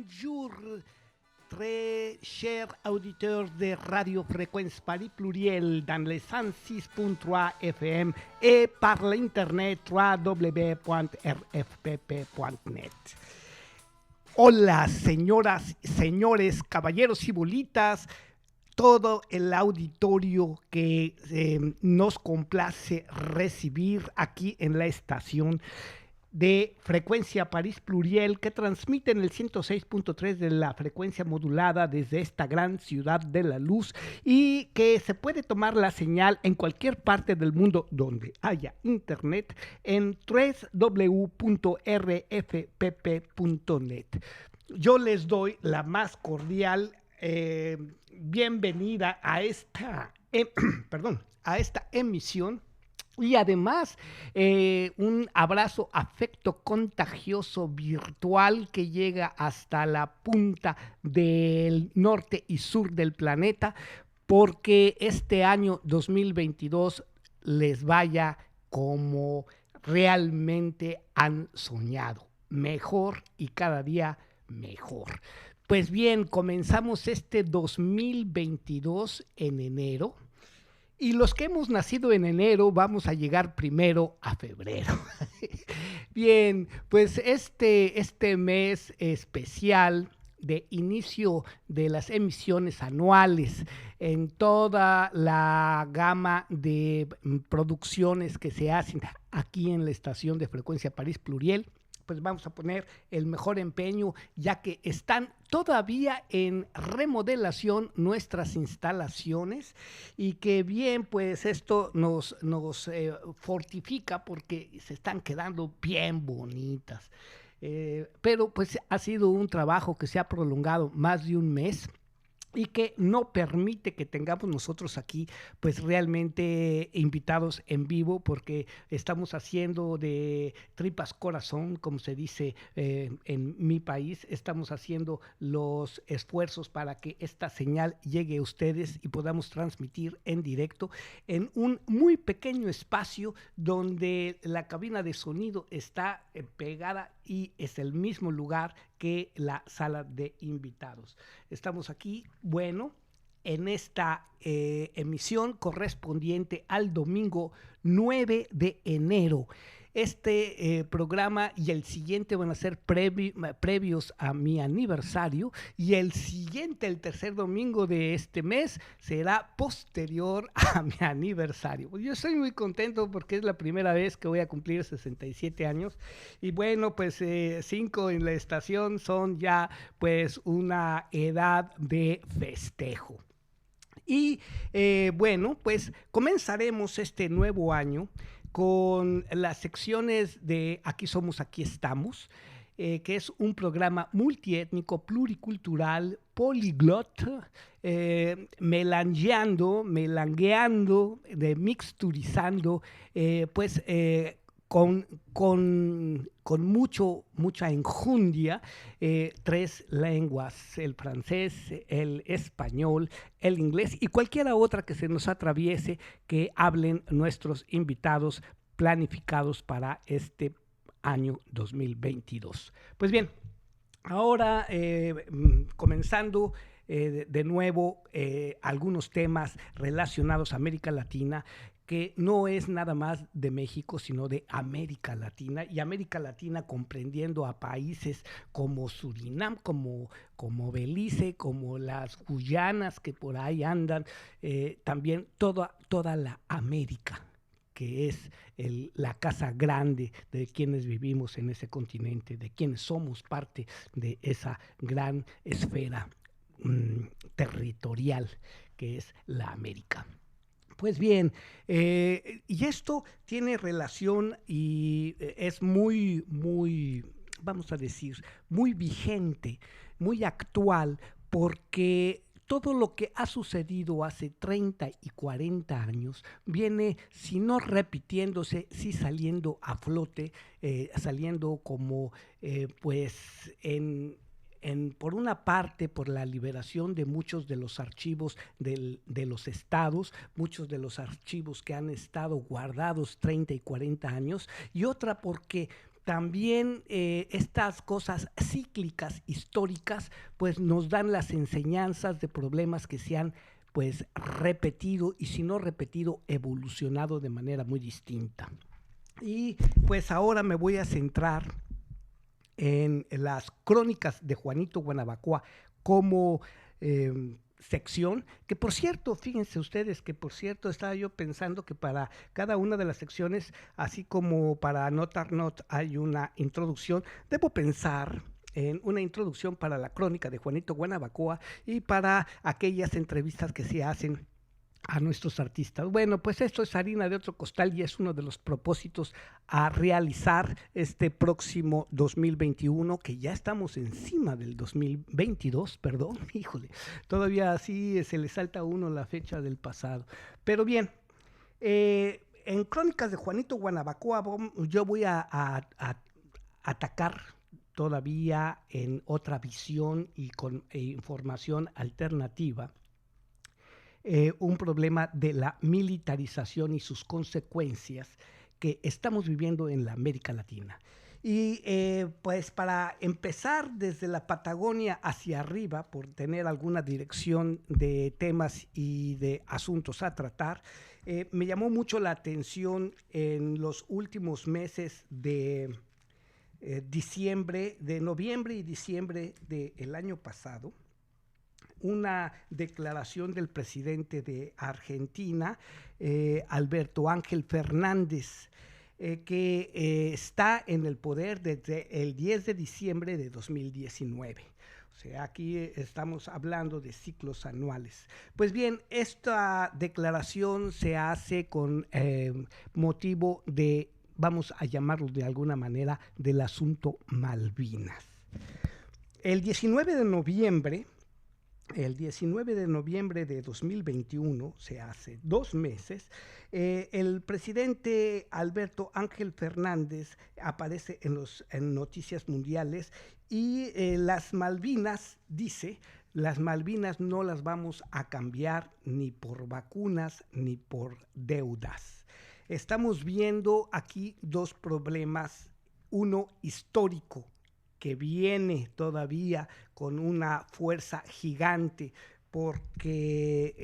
Bonjour, très chers auditeurs de Radio Fréquence Paris Pluriel dans les 106.3 FM et par l'internet www.rfpp.net. Hola, señoras, señores, caballeros y bolitas, todo el auditorio que nos complace recibir aquí en la estación de Frecuencia París Pluriel, que transmite en el 106.3 de la frecuencia modulada desde esta gran ciudad de la luz, y que se puede tomar la señal en cualquier parte del mundo donde haya internet en www.rfpp.net. Yo les doy la más cordial bienvenida a esta emisión. Y además, un abrazo afecto contagioso virtual que llega hasta la punta del norte y sur del planeta, porque este año 2022 les vaya como realmente han soñado, mejor y cada día mejor. Pues bien, comenzamos este 2022 en enero. Y los que hemos nacido en enero vamos a llegar primero a febrero. Bien, pues este mes especial de inicio de las emisiones anuales en toda la gama de producciones que se hacen aquí en la estación de Frecuencia París Pluriel, pues vamos a poner el mejor empeño, ya que están todavía en remodelación nuestras instalaciones, y que bien, pues esto nos fortifica porque se están quedando bien bonitas. Pero pues ha sido un trabajo que se ha prolongado más de un mes, y que no permite que tengamos nosotros aquí pues realmente invitados en vivo, porque estamos haciendo de tripas corazón, como se dice en mi país. Estamos haciendo los esfuerzos para que esta señal llegue a ustedes y podamos transmitir en directo en un muy pequeño espacio donde la cabina de sonido está pegada y es el mismo lugar que la sala de invitados. Estamos aquí, bueno, en esta emisión correspondiente al domingo 9 de enero. Este programa y el siguiente van a ser previos a mi aniversario, y el siguiente, el tercer domingo de este mes, será posterior a mi aniversario. Yo estoy muy contento porque es la primera vez que voy a cumplir 67 años, y bueno, pues 5 en la estación son ya pues una edad de festejo. Y bueno, pues comenzaremos este nuevo año con las secciones de Aquí Somos, Aquí Estamos, que es un programa multiétnico, pluricultural, poliglot, melangueando, mixturizando, pues con mucha enjundia, 3 lenguas: el francés, el español, el inglés y cualquiera otra que se nos atraviese que hablen nuestros invitados planificados para este año 2022. Pues bien, ahora comenzando de nuevo algunos temas relacionados a América Latina, que no es nada más de México, sino de América Latina, y América Latina comprendiendo a países como Surinam, como Belice, como las Guyanas que por ahí andan, también toda la América, que es la casa grande de quienes vivimos en ese continente, de quienes somos parte de esa gran esfera territorial que es la América. Pues bien, y esto tiene relación y es muy, vamos a decir, muy vigente, muy actual, porque todo lo que ha sucedido hace 30 y 40 años viene, si no repitiéndose, sí saliendo a flote, saliendo como pues por una parte, por la liberación de muchos de los archivos de los estados, muchos de los archivos que han estado guardados 30 y 40 años, y otra porque también estas cosas cíclicas, históricas, pues nos dan las enseñanzas de problemas que se han pues repetido y si no repetido, evolucionado de manera muy distinta. Y pues ahora me voy a centrar en las crónicas de Juanito Guanabacoa como sección, que por cierto, fíjense ustedes que por cierto estaba yo pensando que para cada una de las secciones, así como para Notar Not hay una introducción, debo pensar en una introducción para la crónica de Juanito Guanabacoa y para aquellas entrevistas que se hacen a nuestros artistas. Bueno, pues esto es harina de otro costal y es uno de los propósitos a realizar este próximo 2021, que ya estamos encima del 2022, perdón, híjole, todavía así se le salta a uno la fecha del pasado. Pero bien, en Crónicas de Juanito Guanabacoa yo voy a atacar todavía en otra visión y con información alternativa un problema de la militarización y sus consecuencias que estamos viviendo en la América Latina. Y pues para empezar desde la Patagonia hacia arriba, por tener alguna dirección de temas y de asuntos a tratar, me llamó mucho la atención en los últimos meses de diciembre, de noviembre y diciembre del año pasado, una declaración del presidente de Argentina, Alberto Ángel Fernández, que está en el poder desde el 10 de diciembre de 2019. O sea, aquí estamos hablando de ciclos anuales. Pues bien, esta declaración se hace con motivo de, vamos a llamarlo de alguna manera, del asunto Malvinas. El 19 de noviembre de 2021, se hace 2 meses, el presidente Alberto Ángel Fernández aparece en Noticias Mundiales y las Malvinas, dice, las Malvinas no las vamos a cambiar ni por vacunas ni por deudas. Estamos viendo aquí dos problemas, uno histórico, que viene todavía con una fuerza gigante porque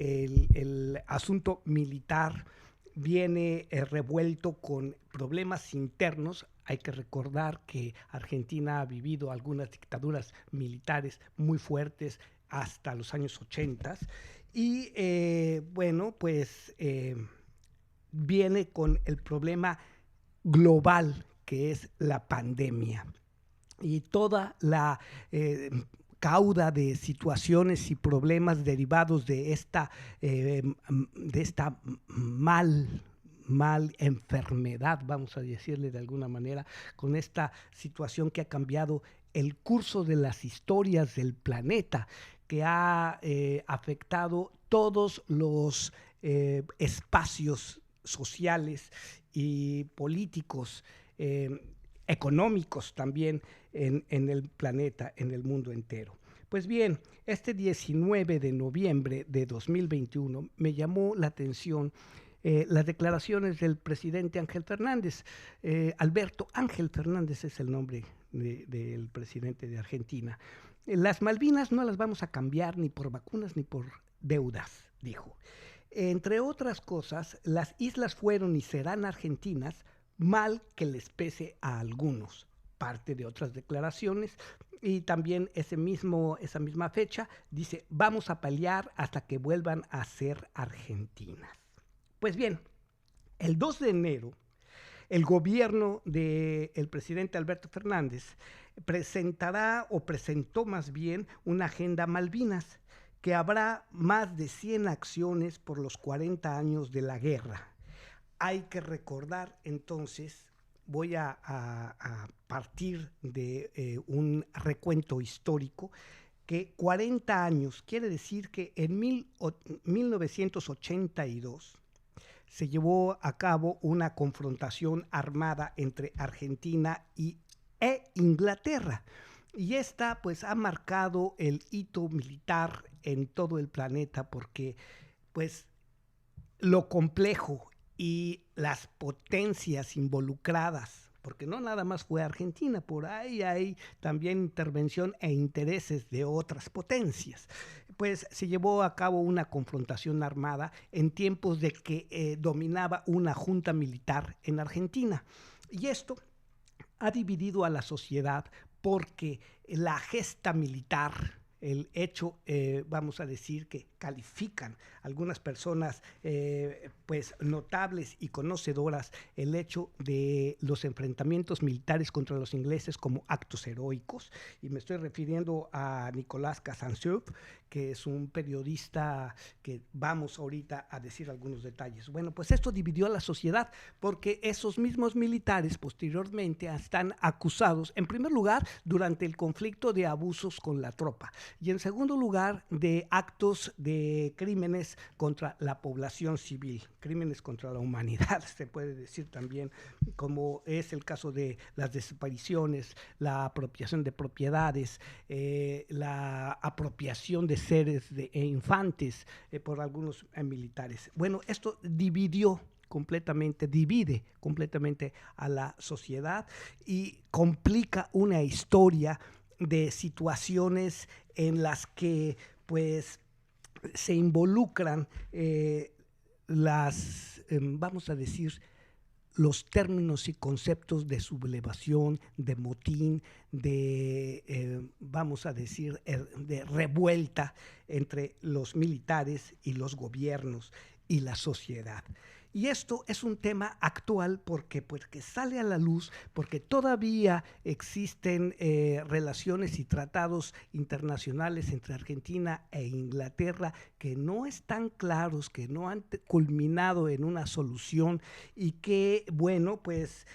el asunto militar viene revuelto con problemas internos. Hay que recordar que Argentina ha vivido algunas dictaduras militares muy fuertes hasta los años 80 y bueno, pues viene con el problema global que es la pandemia. Y toda la cauda de situaciones y problemas derivados de esta mal enfermedad, vamos a decirle de alguna manera, con esta situación que ha cambiado el curso de las historias del planeta, que ha afectado todos los espacios sociales y políticos, económicos también en el planeta, en el mundo entero. Pues bien, este 19 de noviembre de 2021 me llamó la atención las declaraciones del presidente Ángel Fernández. Alberto Ángel Fernández es el nombre del presidente de Argentina. Las Malvinas no las vamos a cambiar ni por vacunas ni por deudas, dijo. Entre otras cosas, las islas fueron y serán argentinas, mal que les pese a algunos, parte de otras declaraciones. Y también esa misma fecha dice, vamos a pelear hasta que vuelvan a ser argentinas. Pues bien, el 2 de enero, el gobierno del presidente Alberto Fernández presentó más bien una agenda Malvinas, que habrá más de 100 acciones por los 40 años de la guerra. Hay que recordar entonces, voy a partir de un recuento histórico, que 40 años quiere decir que en 1982 se llevó a cabo una confrontación armada entre Argentina e Inglaterra. Y esta pues ha marcado el hito militar en todo el planeta porque pues lo complejo y las potencias involucradas porque no nada más fue Argentina, por ahí hay también intervención e intereses de otras potencias. Pues se llevó a cabo una confrontación armada en tiempos de que dominaba una junta militar en Argentina. Y esto ha dividido a la sociedad porque la gesta militar, el hecho, vamos a decir, que califican algunas personas pues notables y conocedoras el hecho de los enfrentamientos militares contra los ingleses como actos heroicos, y me estoy refiriendo a Nicolás Kazantsev, que es un periodista que vamos ahorita a decir algunos detalles. Bueno, pues esto dividió a la sociedad porque esos mismos militares posteriormente están acusados, en primer lugar, durante el conflicto de abusos con la tropa, y en segundo lugar, de actos de crímenes contra la población civil, crímenes contra la humanidad, se puede decir también, como es el caso de las desapariciones, la apropiación de propiedades, la apropiación de seres e infantes por algunos militares. Bueno, esto divide completamente a la sociedad y complica una historia de situaciones en las que pues se involucran vamos a decir, los términos y conceptos de sublevación, de motín, vamos a decir, de revuelta entre los militares y los gobiernos y la sociedad. Y esto es un tema actual porque sale a la luz, porque todavía existen relaciones y tratados internacionales entre Argentina e Inglaterra que no están claros, que no han culminado en una solución y que, bueno, pues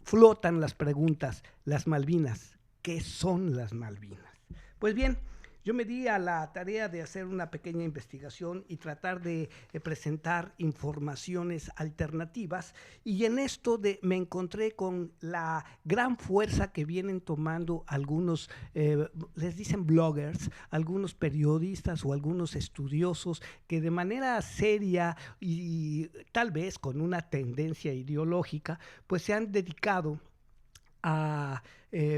flotan las preguntas, las Malvinas, ¿qué son las Malvinas? Pues bien, yo me di a la tarea de hacer una pequeña investigación y tratar de presentar informaciones alternativas, y en esto me encontré con la gran fuerza que vienen tomando algunos, les dicen bloggers, algunos periodistas o algunos estudiosos que de manera seria y tal vez con una tendencia ideológica, pues se han dedicado a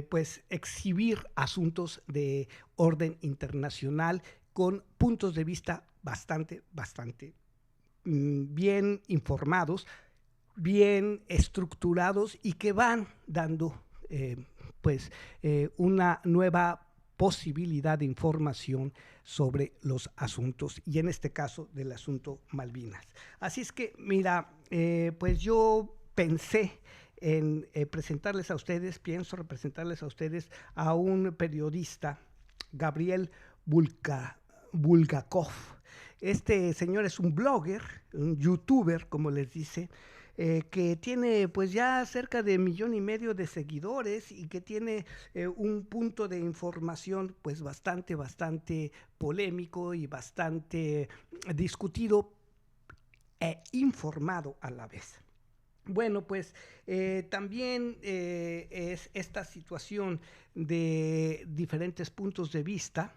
pues exhibir asuntos de orden internacional con puntos de vista bastante bien informados, bien estructurados y que van dando una nueva posibilidad de información sobre los asuntos, y en este caso del asunto Malvinas. Así es que, mira, pues yo pensé en pienso representarles a ustedes a un periodista, Gabriel Bulgakov. Este señor es un blogger, un youtuber, como les dice, que tiene pues ya cerca de 1,5 millones de seguidores y que tiene un punto de información pues bastante polémico y bastante discutido e informado a la vez. Bueno, pues también es esta situación de diferentes puntos de vista.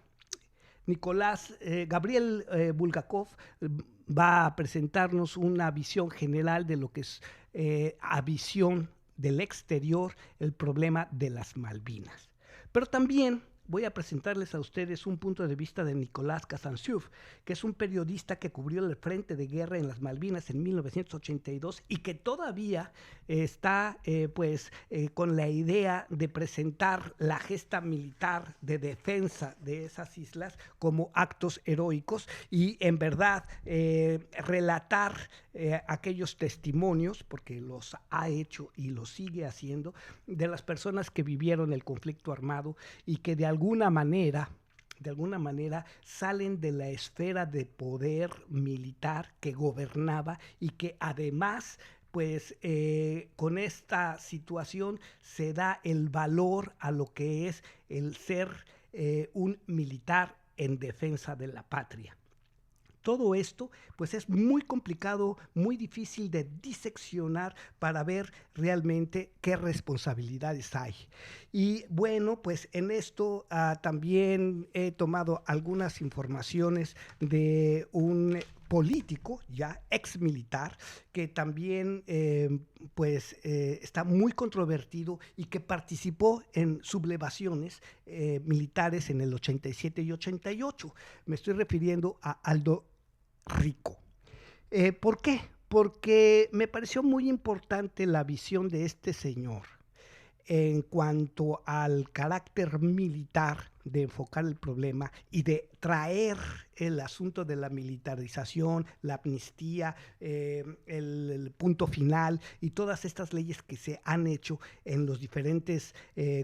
Gabriel Bulgakov va a presentarnos una visión general de lo que es a visión del exterior el problema de las Malvinas. Pero también voy a presentarles a ustedes un punto de vista de Nicolás Kazantsev, que es un periodista que cubrió el frente de guerra en las Malvinas en 1982 y que todavía está con la idea de presentar la gesta militar de defensa de esas islas como actos heroicos y en verdad relatar aquellos testimonios, porque los ha hecho y los sigue haciendo, de las personas que vivieron el conflicto armado y que de alguna manera salen de la esfera de poder militar que gobernaba y que además con esta situación se da el valor a lo que es el ser un militar en defensa de la patria. Todo esto pues es muy complicado, muy difícil de diseccionar para ver realmente qué responsabilidades hay. Y bueno, pues en esto también he tomado algunas informaciones de un político, ya ex militar, que también está muy controvertido y que participó en sublevaciones militares en el 87 y 88. Me estoy refiriendo a Aldo Rico. ¿Por qué? Porque me pareció muy importante la visión de este señor en cuanto al carácter militar de enfocar el problema y de traer el asunto de la militarización, la amnistía, el punto final y todas estas leyes que se han hecho en los diferentes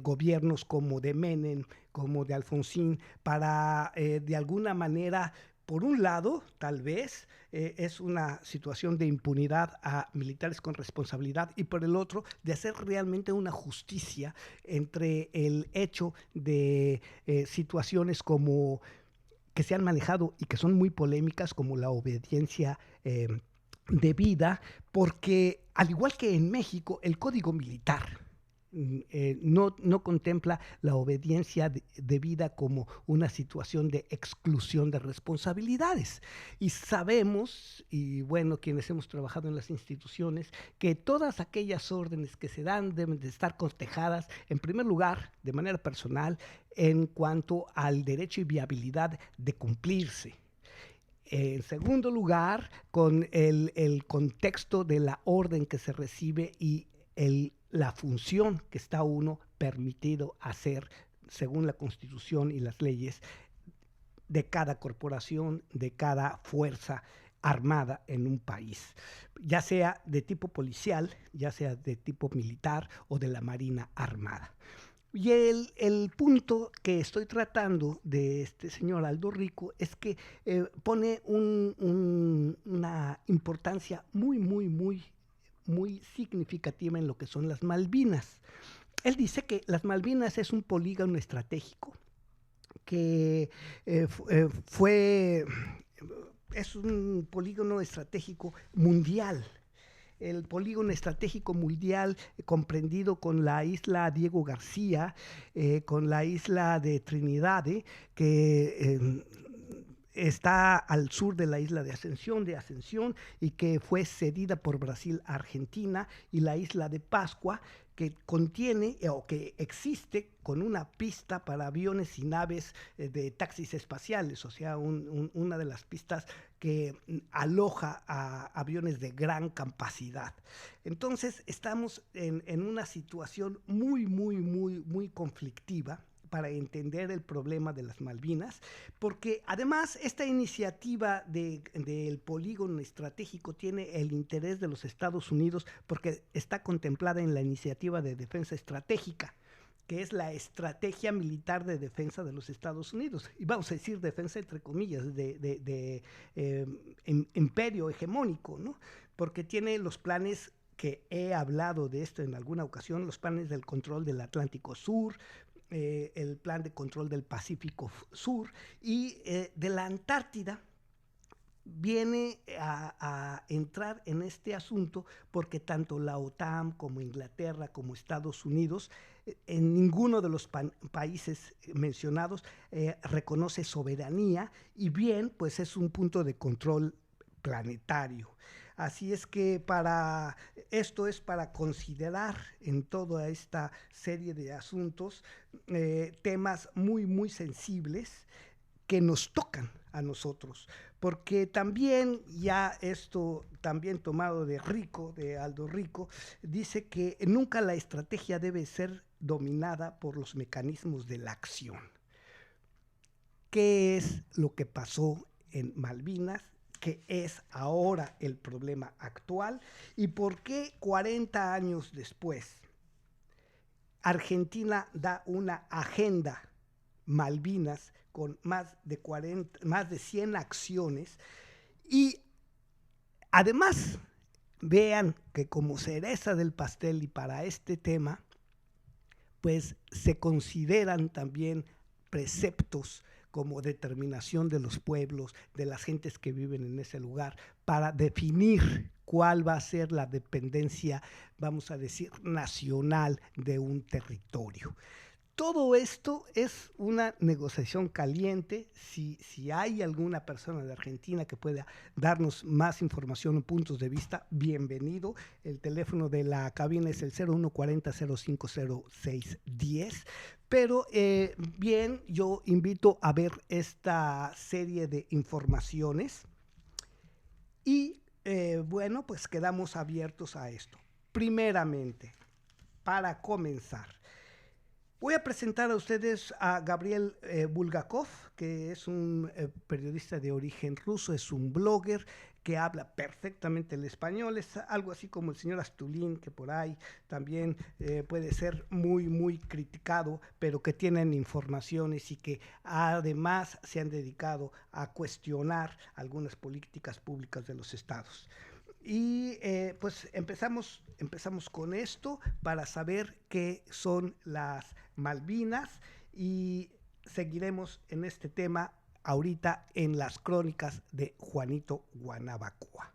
gobiernos como de Menem, como de Alfonsín, para de alguna manera, por un lado, tal vez, es una situación de impunidad a militares con responsabilidad y por el otro, de hacer realmente una justicia entre el hecho de situaciones como que se han manejado y que son muy polémicas, como la obediencia debida, porque al igual que en México, el Código Militar no contempla la obediencia debida como una situación de exclusión de responsabilidades. Y sabemos, y bueno, quienes hemos trabajado en las instituciones, que todas aquellas órdenes que se dan deben de estar cotejadas, en primer lugar, de manera personal, en cuanto al derecho y viabilidad de cumplirse. En segundo lugar, con el contexto de la orden que se recibe y la función que está uno permitido hacer según la Constitución y las leyes de cada corporación, de cada fuerza armada en un país, ya sea de tipo policial, ya sea de tipo militar o de la Marina Armada. Y el punto que estoy tratando de este señor Aldo Rico es que pone una importancia muy significativa en lo que son las Malvinas. Él dice que las Malvinas es un polígono estratégico que es un polígono estratégico mundial. El polígono estratégico mundial comprendido con la isla Diego García, con la isla de Trinidad, que está al sur de la isla de Ascensión, y que fue cedida por Brasil a Argentina, y la isla de Pascua, que contiene o que existe con una pista para aviones y naves de taxis espaciales, o sea, una de las pistas que aloja a aviones de gran capacidad. Entonces, estamos en una situación muy conflictiva para entender el problema de las Malvinas, porque además esta iniciativa del polígono estratégico tiene el interés de los Estados Unidos porque está contemplada en la iniciativa de defensa estratégica, que es la estrategia militar de defensa de los Estados Unidos, y vamos a decir defensa entre comillas, de imperio hegemónico, ¿no? Porque tiene los planes que he hablado de esto en alguna ocasión, los planes del control del Atlántico Sur, el plan de control del Pacífico Sur y de la Antártida. Viene a entrar en este asunto porque tanto la OTAN como Inglaterra como Estados Unidos, en ninguno de los países mencionados reconoce soberanía, y bien, pues es un punto de control planetario. Así es que esto es para considerar en toda esta serie de asuntos temas muy sensibles que nos tocan a nosotros, porque también ya esto, también tomado de Aldo Rico, dice que nunca la estrategia debe ser dominada por los mecanismos de la acción. ¿Qué es lo que pasó en Malvinas? ¿Qué es ahora el problema actual? ¿Y por qué 40 años después Argentina da una agenda Malvinas con más de 100 acciones? Y además, vean que como cereza del pastel y para este tema, pues se consideran también preceptos como determinación de los pueblos, de las gentes que viven en ese lugar, para definir cuál va a ser la dependencia, vamos a decir, nacional de un territorio. Todo esto es una negociación caliente. Si hay alguna persona de Argentina que pueda darnos más información o puntos de vista, bienvenido. El teléfono de la cabina es el 0140-050610. Pero bien, yo invito a ver esta serie de informaciones y bueno, pues quedamos abiertos a esto. Primeramente, para comenzar, voy a presentar a ustedes a Gabriel Bulgakov, que es un periodista de origen ruso, es un blogger que habla perfectamente el español, es algo así como el señor Astulín, que por ahí también puede ser muy criticado, pero que tienen informaciones y que además se han dedicado a cuestionar algunas políticas públicas de los estados. Y pues empezamos con esto para saber qué son las Malvinas y seguiremos en este tema ahorita en las crónicas de Juanito Guanabacoa.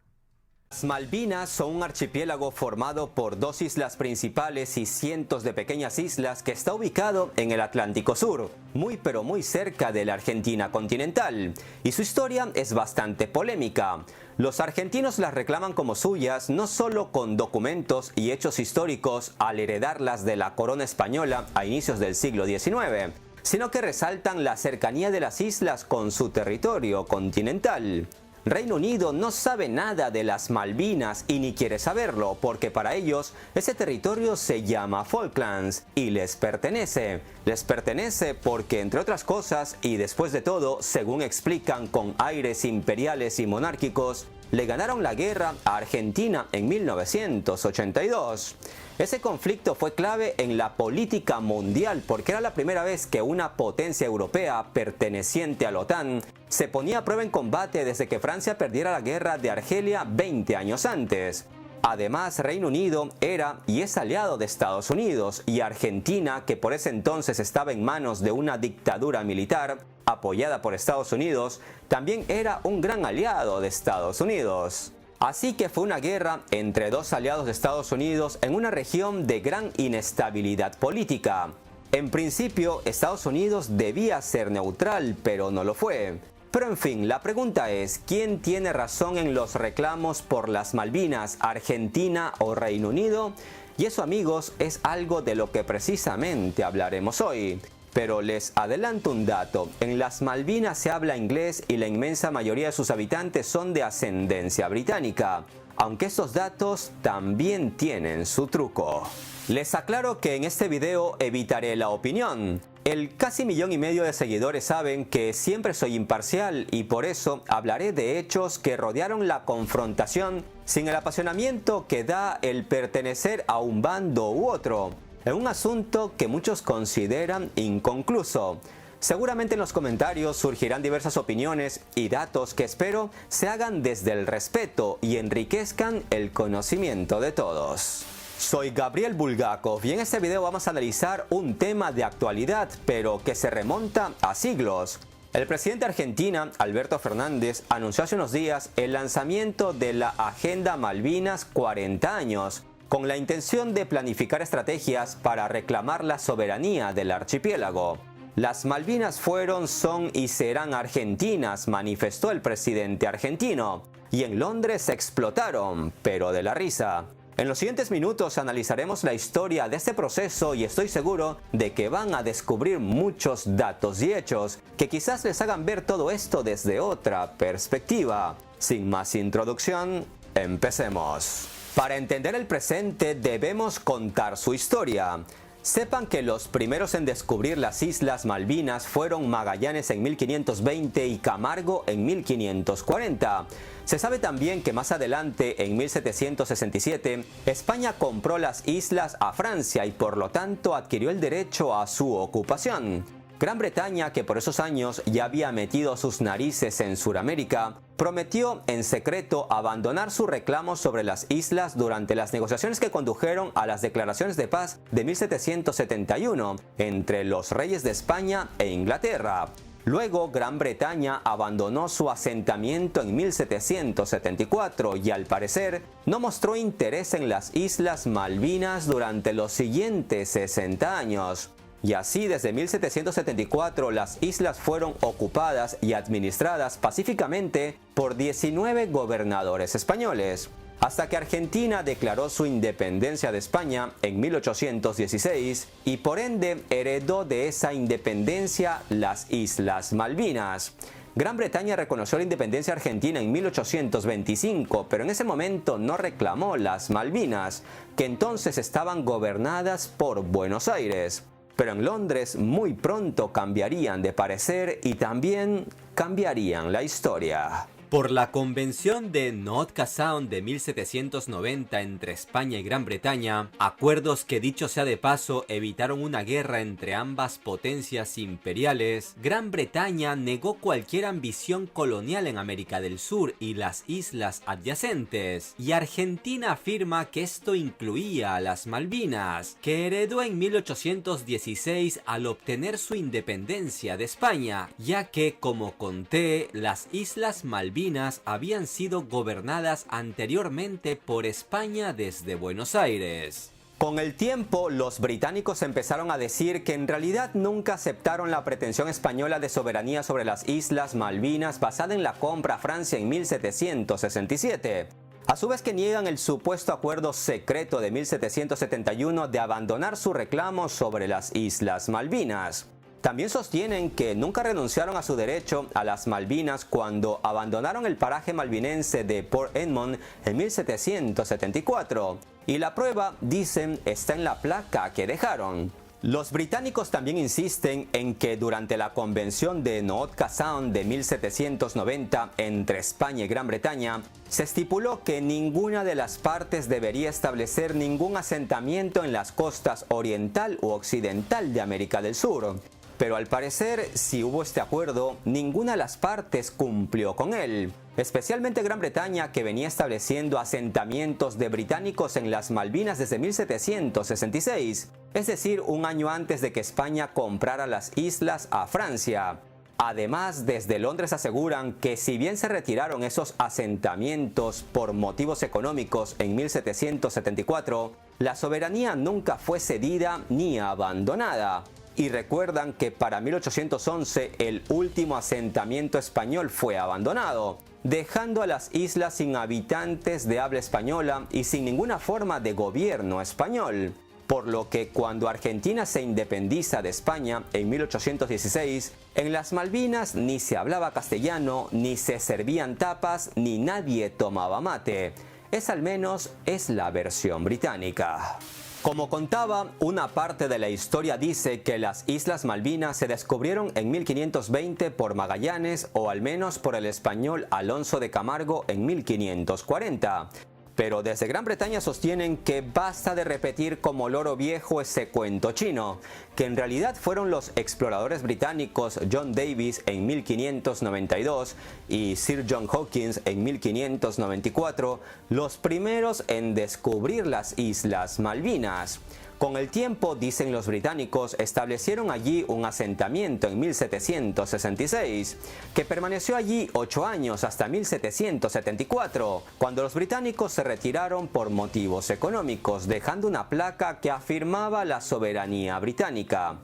Las Malvinas son un archipiélago formado por 2 islas principales y cientos de pequeñas islas que está ubicado en el Atlántico Sur, muy pero muy cerca de la Argentina continental. Y su historia es bastante polémica. Los argentinos las reclaman como suyas no solo con documentos y hechos históricos al heredarlas de la corona española a inicios del siglo XIX, sino que resaltan la cercanía de las islas con su territorio continental. Reino Unido no sabe nada de las Malvinas y ni quiere saberlo, porque para ellos ese territorio se llama Falklands y les pertenece. Les pertenece porque, entre otras cosas, y después de todo, según explican con aires imperiales y monárquicos, le ganaron la guerra a Argentina en 1982. Ese conflicto fue clave en la política mundial porque era la primera vez que una potencia europea perteneciente a la OTAN se ponía a prueba en combate desde que Francia perdiera la guerra de Argelia 20 años antes. Además, Reino Unido era y es aliado de Estados Unidos, y Argentina, que por ese entonces estaba en manos de una dictadura militar apoyada por Estados Unidos, también era un gran aliado de Estados Unidos. Así que fue una guerra entre 2 aliados de Estados Unidos en una región de gran inestabilidad política. En principio, Estados Unidos debía ser neutral, pero no lo fue. Pero en fin, la pregunta es, ¿quién tiene razón en los reclamos por las Malvinas, Argentina o Reino Unido? Y eso, amigos, es algo de lo que precisamente hablaremos hoy. Pero les adelanto un dato, en las Malvinas se habla inglés y la inmensa mayoría de sus habitantes son de ascendencia británica, aunque estos datos también tienen su truco. Les aclaro que en este video evitaré la opinión. El casi 1,5 millones de seguidores saben que siempre soy imparcial y por eso hablaré de hechos que rodearon la confrontación sin el apasionamiento que da el pertenecer a un bando u otro, en un asunto que muchos consideran inconcluso. Seguramente en los comentarios surgirán diversas opiniones y datos que espero se hagan desde el respeto y enriquezcan el conocimiento de todos. Soy Gabriel Bulgakov y en este video vamos a analizar un tema de actualidad, pero que se remonta a siglos. El presidente de Argentina, Alberto Fernández, anunció hace unos días el lanzamiento de la Agenda Malvinas 40 años, con la intención de planificar estrategias para reclamar la soberanía del archipiélago. Las Malvinas fueron, son y serán argentinas, manifestó el presidente argentino, y en Londres explotaron, pero de la risa. En los siguientes minutos analizaremos la historia de este proceso y estoy seguro de que van a descubrir muchos datos y hechos que quizás les hagan ver todo esto desde otra perspectiva. Sin más introducción, empecemos. Para entender el presente debemos contar su historia. Sepan que los primeros en descubrir las Islas Malvinas fueron Magallanes en 1520 y Camargo en 1540. Se sabe también que más adelante, en 1767, España compró las islas a Francia y por lo tanto adquirió el derecho a su ocupación. Gran Bretaña, que por esos años ya había metido sus narices en Sudamérica, prometió en secreto abandonar su reclamo sobre las islas durante las negociaciones que condujeron a las declaraciones de paz de 1771 entre los reyes de España e Inglaterra. Luego, Gran Bretaña abandonó su asentamiento en 1774 y al parecer no mostró interés en las Islas Malvinas durante los siguientes 60 años. Y así desde 1774 las islas fueron ocupadas y administradas pacíficamente por 19 gobernadores españoles, hasta que Argentina declaró su independencia de España en 1816 y por ende heredó de esa independencia las Islas Malvinas. Gran Bretaña reconoció la independencia argentina en 1825, pero en ese momento no reclamó las Malvinas, que entonces estaban gobernadas por Buenos Aires. Pero en Londres muy pronto cambiarían de parecer y también cambiarían la historia. Por la Convención de Nootka Sound de 1790 entre España y Gran Bretaña, acuerdos que dicho sea de paso evitaron una guerra entre ambas potencias imperiales, Gran Bretaña negó cualquier ambición colonial en América del Sur y las islas adyacentes, y Argentina afirma que esto incluía a las Malvinas, que heredó en 1816 al obtener su independencia de España, ya que, como conté, las Islas Malvinas habían sido gobernadas anteriormente por España desde Buenos Aires. Con el tiempo, los británicos empezaron a decir que en realidad nunca aceptaron la pretensión española de soberanía sobre las Islas Malvinas basada en la compra a Francia en 1767. A su vez que niegan el supuesto acuerdo secreto de 1771 de abandonar su reclamo sobre las Islas Malvinas. También sostienen que nunca renunciaron a su derecho a las Malvinas cuando abandonaron el paraje malvinense de Port Edmund en 1774. Y la prueba, dicen, está en la placa que dejaron. Los británicos también insisten en que durante la Convención de Nootka Sound de 1790 entre España y Gran Bretaña, se estipuló que ninguna de las partes debería establecer ningún asentamiento en las costas oriental u occidental de América del Sur. Pero al parecer, si hubo este acuerdo, ninguna de las partes cumplió con él. Especialmente Gran Bretaña, que venía estableciendo asentamientos de británicos en las Malvinas desde 1766, es decir, un año antes de que España comprara las islas a Francia. Además, desde Londres aseguran que si bien se retiraron esos asentamientos por motivos económicos en 1774, la soberanía nunca fue cedida ni abandonada. Y recuerdan que para 1811 el último asentamiento español fue abandonado, dejando a las islas sin habitantes de habla española y sin ninguna forma de gobierno español. Por lo que cuando Argentina se independiza de España en 1816, en las Malvinas ni se hablaba castellano, ni se servían tapas, ni nadie tomaba mate. Esa al menos es la versión británica. Como contaba, una parte de la historia dice que las Islas Malvinas se descubrieron en 1520 por Magallanes o al menos por el español Alonso de Camargo en 1540. Pero desde Gran Bretaña sostienen que basta de repetir como loro viejo ese cuento chino, que en realidad fueron los exploradores británicos John Davis en 1592 y Sir John Hawkins en 1594 los primeros en descubrir las Islas Malvinas. Con el tiempo, dicen los británicos, establecieron allí un asentamiento en 1766, que permaneció allí 8 años hasta 1774, cuando los británicos se retiraron por motivos económicos, dejando una placa que afirmaba la soberanía británica.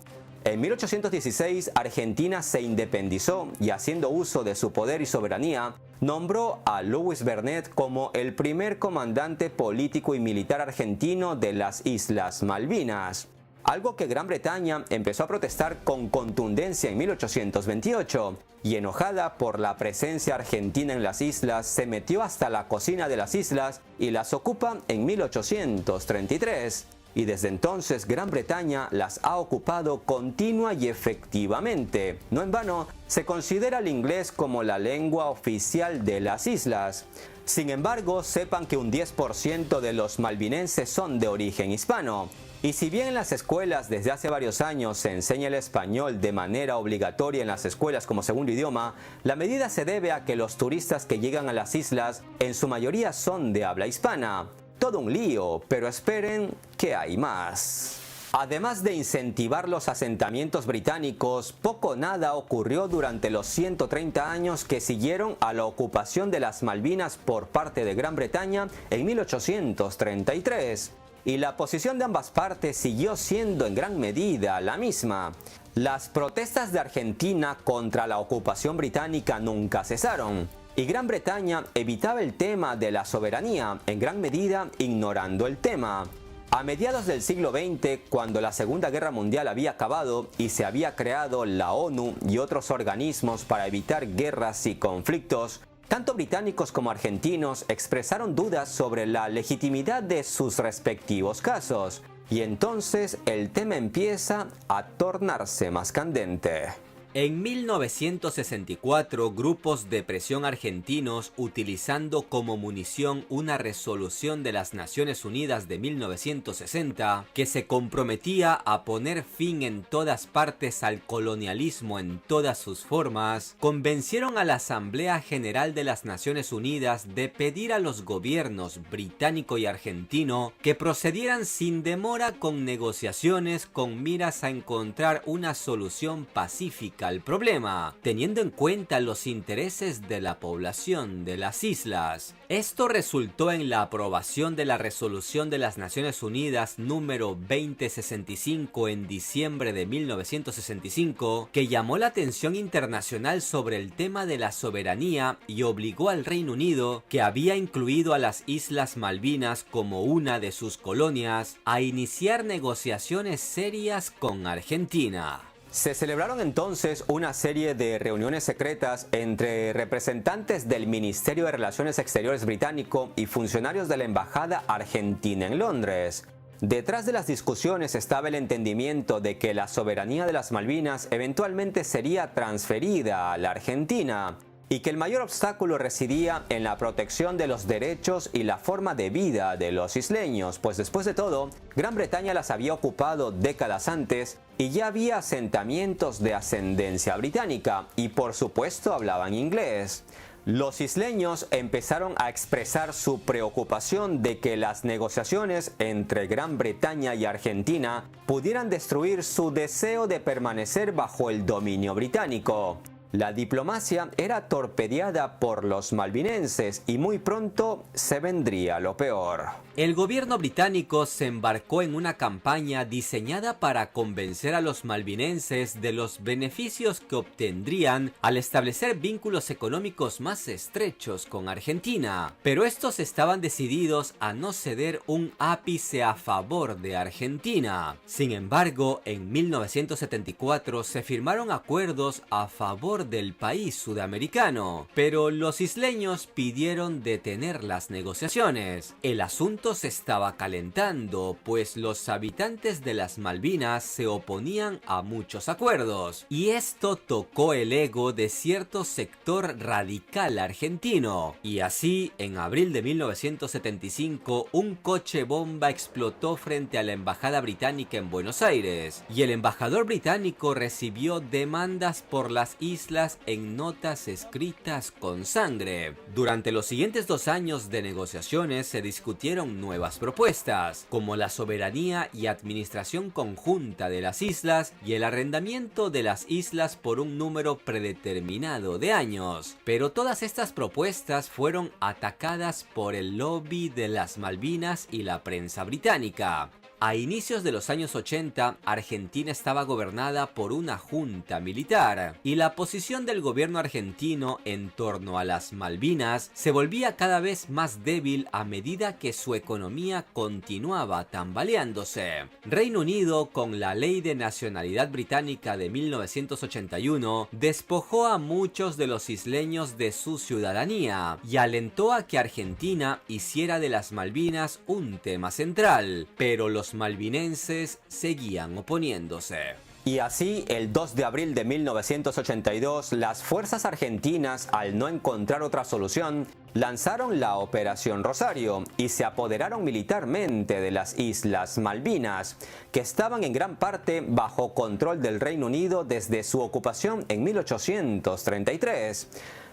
En 1816, Argentina se independizó y, haciendo uso de su poder y soberanía, nombró a Louis Bernet como el primer comandante político y militar argentino de las Islas Malvinas. Algo que Gran Bretaña empezó a protestar con contundencia en 1828, y enojada por la presencia argentina en las islas, se metió hasta la cocina de las islas y las ocupa en 1833. Y desde entonces Gran Bretaña las ha ocupado continua y efectivamente. No en vano, se considera el inglés como la lengua oficial de las islas. Sin embargo, sepan que un 10% de los malvinenses son de origen hispano. Y si bien en las escuelas desde hace varios años se enseña el español de manera obligatoria en las escuelas como segundo idioma, la medida se debe a que los turistas que llegan a las islas en su mayoría son de habla hispana. Todo un lío, pero esperen que hay más. Además de incentivar los asentamientos británicos, poco o nada ocurrió durante los 130 años que siguieron a la ocupación de las Malvinas por parte de Gran Bretaña en 1833. y la posición de ambas partes siguió siendo en gran medida la misma. Las protestas de Argentina contra la ocupación británica nunca cesaron, y Gran Bretaña evitaba el tema de la soberanía, en gran medida ignorando el tema. A mediados del siglo XX, cuando la Segunda Guerra Mundial había acabado y se había creado la ONU y otros organismos para evitar guerras y conflictos, tanto británicos como argentinos expresaron dudas sobre la legitimidad de sus respectivos casos, y entonces el tema empieza a tornarse más candente. En 1964, grupos de presión argentinos, utilizando como munición una resolución de las Naciones Unidas de 1960 que se comprometía a poner fin en todas partes al colonialismo en todas sus formas, convencieron a la Asamblea General de las Naciones Unidas de pedir a los gobiernos británico y argentino que procedieran sin demora con negociaciones con miras a encontrar una solución pacífica al problema, teniendo en cuenta los intereses de la población de las islas. Esto resultó en la aprobación de la resolución de las Naciones Unidas número 2065 en diciembre de 1965, que llamó la atención internacional sobre el tema de la soberanía y obligó al Reino Unido, que había incluido a las Islas Malvinas como una de sus colonias, a iniciar negociaciones serias con Argentina. Se celebraron entonces una serie de reuniones secretas entre representantes del Ministerio de Relaciones Exteriores británico y funcionarios de la Embajada Argentina en Londres. Detrás de las discusiones estaba el entendimiento de que la soberanía de las Malvinas eventualmente sería transferida a la Argentina, y que el mayor obstáculo residía en la protección de los derechos y la forma de vida de los isleños, pues después de todo, Gran Bretaña las había ocupado décadas antes y ya había asentamientos de ascendencia británica y por supuesto hablaban inglés. Los isleños empezaron a expresar su preocupación de que las negociaciones entre Gran Bretaña y Argentina pudieran destruir su deseo de permanecer bajo el dominio británico. La diplomacia era torpedeada por los malvinenses y muy pronto se vendría lo peor. El gobierno británico se embarcó en una campaña diseñada para convencer a los malvinenses de los beneficios que obtendrían al establecer vínculos económicos más estrechos con Argentina, pero estos estaban decididos a no ceder un ápice a favor de Argentina. Sin embargo, en 1974 se firmaron acuerdos a favor del país sudamericano, pero los isleños pidieron detener las negociaciones. El asunto se estaba calentando, pues los habitantes de las Malvinas se oponían a muchos acuerdos, y esto tocó el ego de cierto sector radical argentino. Y así, en abril de 1975, un coche bomba explotó frente a la embajada británica en Buenos Aires, y el embajador británico recibió demandas por las islas en notas escritas con sangre. Durante los siguientes 2 años de negociaciones se discutieron nuevas propuestas, como la soberanía y administración conjunta de las islas y el arrendamiento de las islas por un número predeterminado de años. Pero todas estas propuestas fueron atacadas por el lobby de las Malvinas y la prensa británica. A inicios de los años 80, Argentina estaba gobernada por una junta militar, y la posición del gobierno argentino en torno a las Malvinas se volvía cada vez más débil a medida que su economía continuaba tambaleándose. Reino Unido, con la Ley de Nacionalidad Británica de 1981, despojó a muchos de los isleños de su ciudadanía y alentó a que Argentina hiciera de las Malvinas un tema central, pero los malvinenses seguían oponiéndose. Y así, el 2 de abril de 1982, las fuerzas argentinas, al no encontrar otra solución, lanzaron la Operación Rosario y se apoderaron militarmente de las Islas Malvinas, que estaban en gran parte bajo control del Reino Unido desde su ocupación en 1833.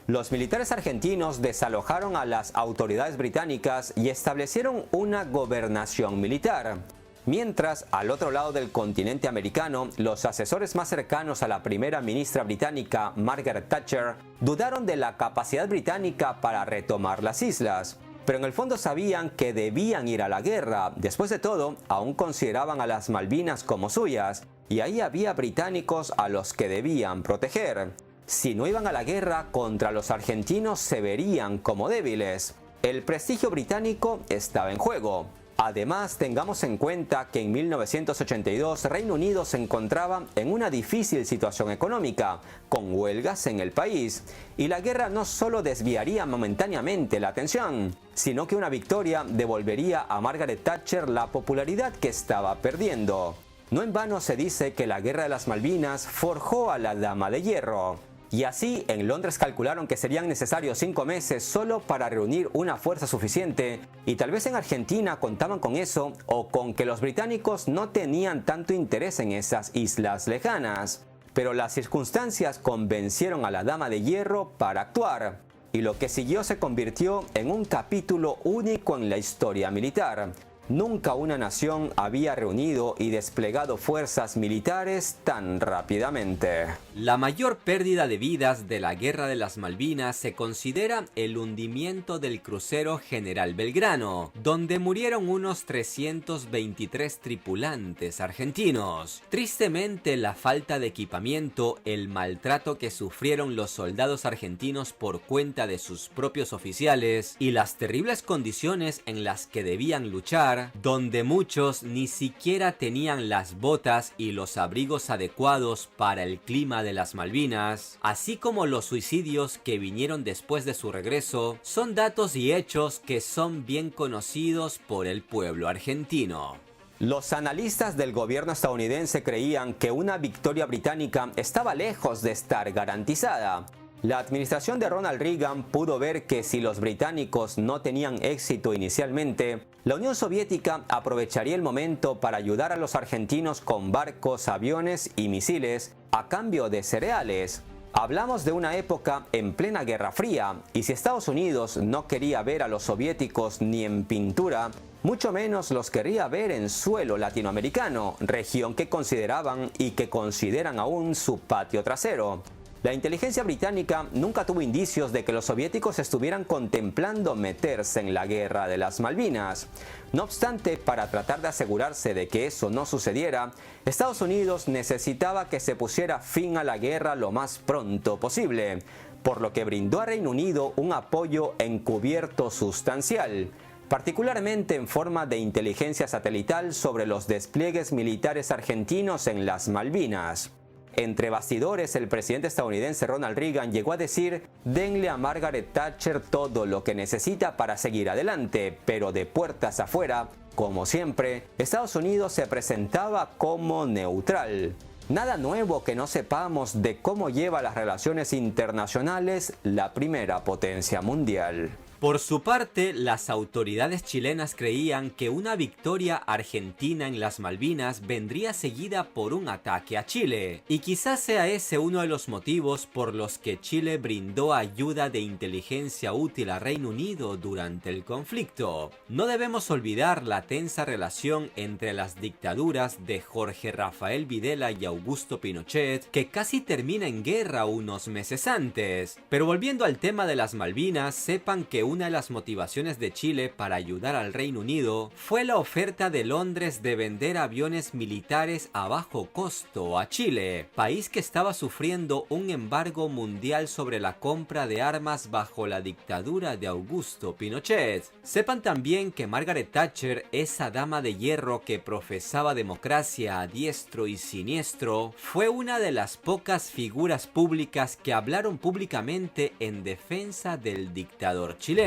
Los militares argentinos desalojaron a las autoridades británicas y establecieron una gobernación militar. Mientras, al otro lado del continente americano, los asesores más cercanos a la primera ministra británica, Margaret Thatcher, dudaron de la capacidad británica para retomar las islas. pero en el fondo sabían que debían ir a la guerra. Después de todo, aún consideraban a las Malvinas como suyas, y ahí había británicos a los que debían proteger. Si no iban a la guerra contra los argentinos, se verían como débiles. El prestigio británico estaba en juego. Además, tengamos en cuenta que en 1982 Reino Unido se encontraba en una difícil situación económica, con huelgas en el país, y la guerra no solo desviaría momentáneamente la atención, sino que una victoria devolvería a Margaret Thatcher la popularidad que estaba perdiendo. No en vano se dice que la Guerra de las Malvinas forjó a la Dama de Hierro. Y así, en Londres calcularon que serían necesarios 5 meses solo para reunir una fuerza suficiente, y tal vez en Argentina contaban con eso, o con que los británicos no tenían tanto interés en esas islas lejanas. Pero las circunstancias convencieron a la Dama de Hierro para actuar, y lo que siguió se convirtió en un capítulo único en la historia militar. Nunca una nación había reunido y desplegado fuerzas militares tan rápidamente. La mayor pérdida de vidas de la Guerra de las Malvinas se considera el hundimiento del crucero General Belgrano, donde murieron unos 323 tripulantes argentinos. Tristemente, la falta de equipamiento, el maltrato que sufrieron los soldados argentinos por cuenta de sus propios oficiales y las terribles condiciones en las que debían luchar, donde muchos ni siquiera tenían las botas y los abrigos adecuados para el clima de las Malvinas, así como los suicidios que vinieron después de su regreso, son datos y hechos que son bien conocidos por el pueblo argentino. Los analistas del gobierno estadounidense creían que una victoria británica estaba lejos de estar garantizada. La administración de Ronald Reagan pudo ver que si los británicos no tenían éxito inicialmente, la Unión Soviética aprovecharía el momento para ayudar a los argentinos con barcos, aviones y misiles a cambio de cereales. Hablamos de una época en plena Guerra Fría, y si Estados Unidos no quería ver a los soviéticos ni en pintura, mucho menos los querría ver en suelo latinoamericano, región que consideraban y que consideran aún su patio trasero. La inteligencia británica nunca tuvo indicios de que los soviéticos estuvieran contemplando meterse en la Guerra de las Malvinas. No obstante, para tratar de asegurarse de que eso no sucediera, Estados Unidos necesitaba que se pusiera fin a la guerra lo más pronto posible, por lo que brindó a Reino Unido un apoyo encubierto sustancial, particularmente en forma de inteligencia satelital sobre los despliegues militares argentinos en las Malvinas. Entre bastidores, el presidente estadounidense Ronald Reagan llegó a decir: denle a Margaret Thatcher todo lo que necesita para seguir adelante, pero de puertas afuera, como siempre, Estados Unidos se presentaba como neutral. Nada nuevo que no sepamos de cómo lleva las relaciones internacionales la primera potencia mundial. Por su parte, las autoridades chilenas creían que una victoria argentina en las Malvinas vendría seguida por un ataque a Chile, y quizás sea ese uno de los motivos por los que Chile brindó ayuda de inteligencia útil a Reino Unido durante el conflicto. No debemos olvidar la tensa relación entre las dictaduras de Jorge Rafael Videla y Augusto Pinochet, que casi termina en guerra unos meses antes. Pero volviendo al tema de las Malvinas, sepan que una de las motivaciones de Chile para ayudar al Reino Unido fue la oferta de Londres de vender aviones militares a bajo costo a Chile, país que estaba sufriendo un embargo mundial sobre la compra de armas bajo la dictadura de Augusto Pinochet. Sepan también que Margaret Thatcher, esa dama de hierro que profesaba democracia a diestro y siniestro, fue una de las pocas figuras públicas que hablaron públicamente en defensa del dictador chileno.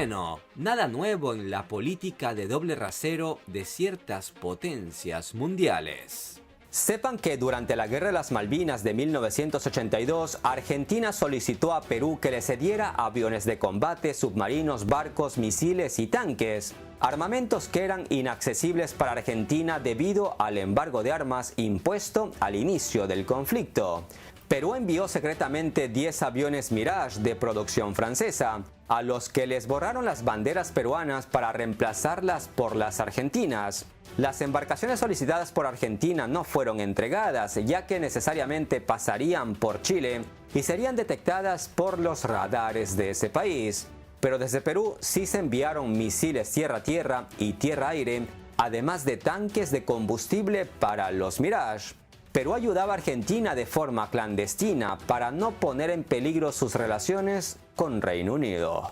Nada nuevo en la política de doble rasero de ciertas potencias mundiales. Sepan que durante la Guerra de las Malvinas de 1982, Argentina solicitó a Perú que le cediera aviones de combate, submarinos, barcos, misiles y tanques, armamentos que eran inaccesibles para Argentina debido al embargo de armas impuesto al inicio del conflicto. Perú envió secretamente 10 aviones Mirage de producción francesa, a los que les borraron las banderas peruanas para reemplazarlas por las argentinas. Las embarcaciones solicitadas por Argentina no fueron entregadas, ya que necesariamente pasarían por Chile y serían detectadas por los radares de ese país. Pero desde Perú sí se enviaron misiles tierra-tierra y tierra-aire, además de tanques de combustible para los Mirage. Perú ayudaba a Argentina de forma clandestina para no poner en peligro sus relaciones con Reino Unido.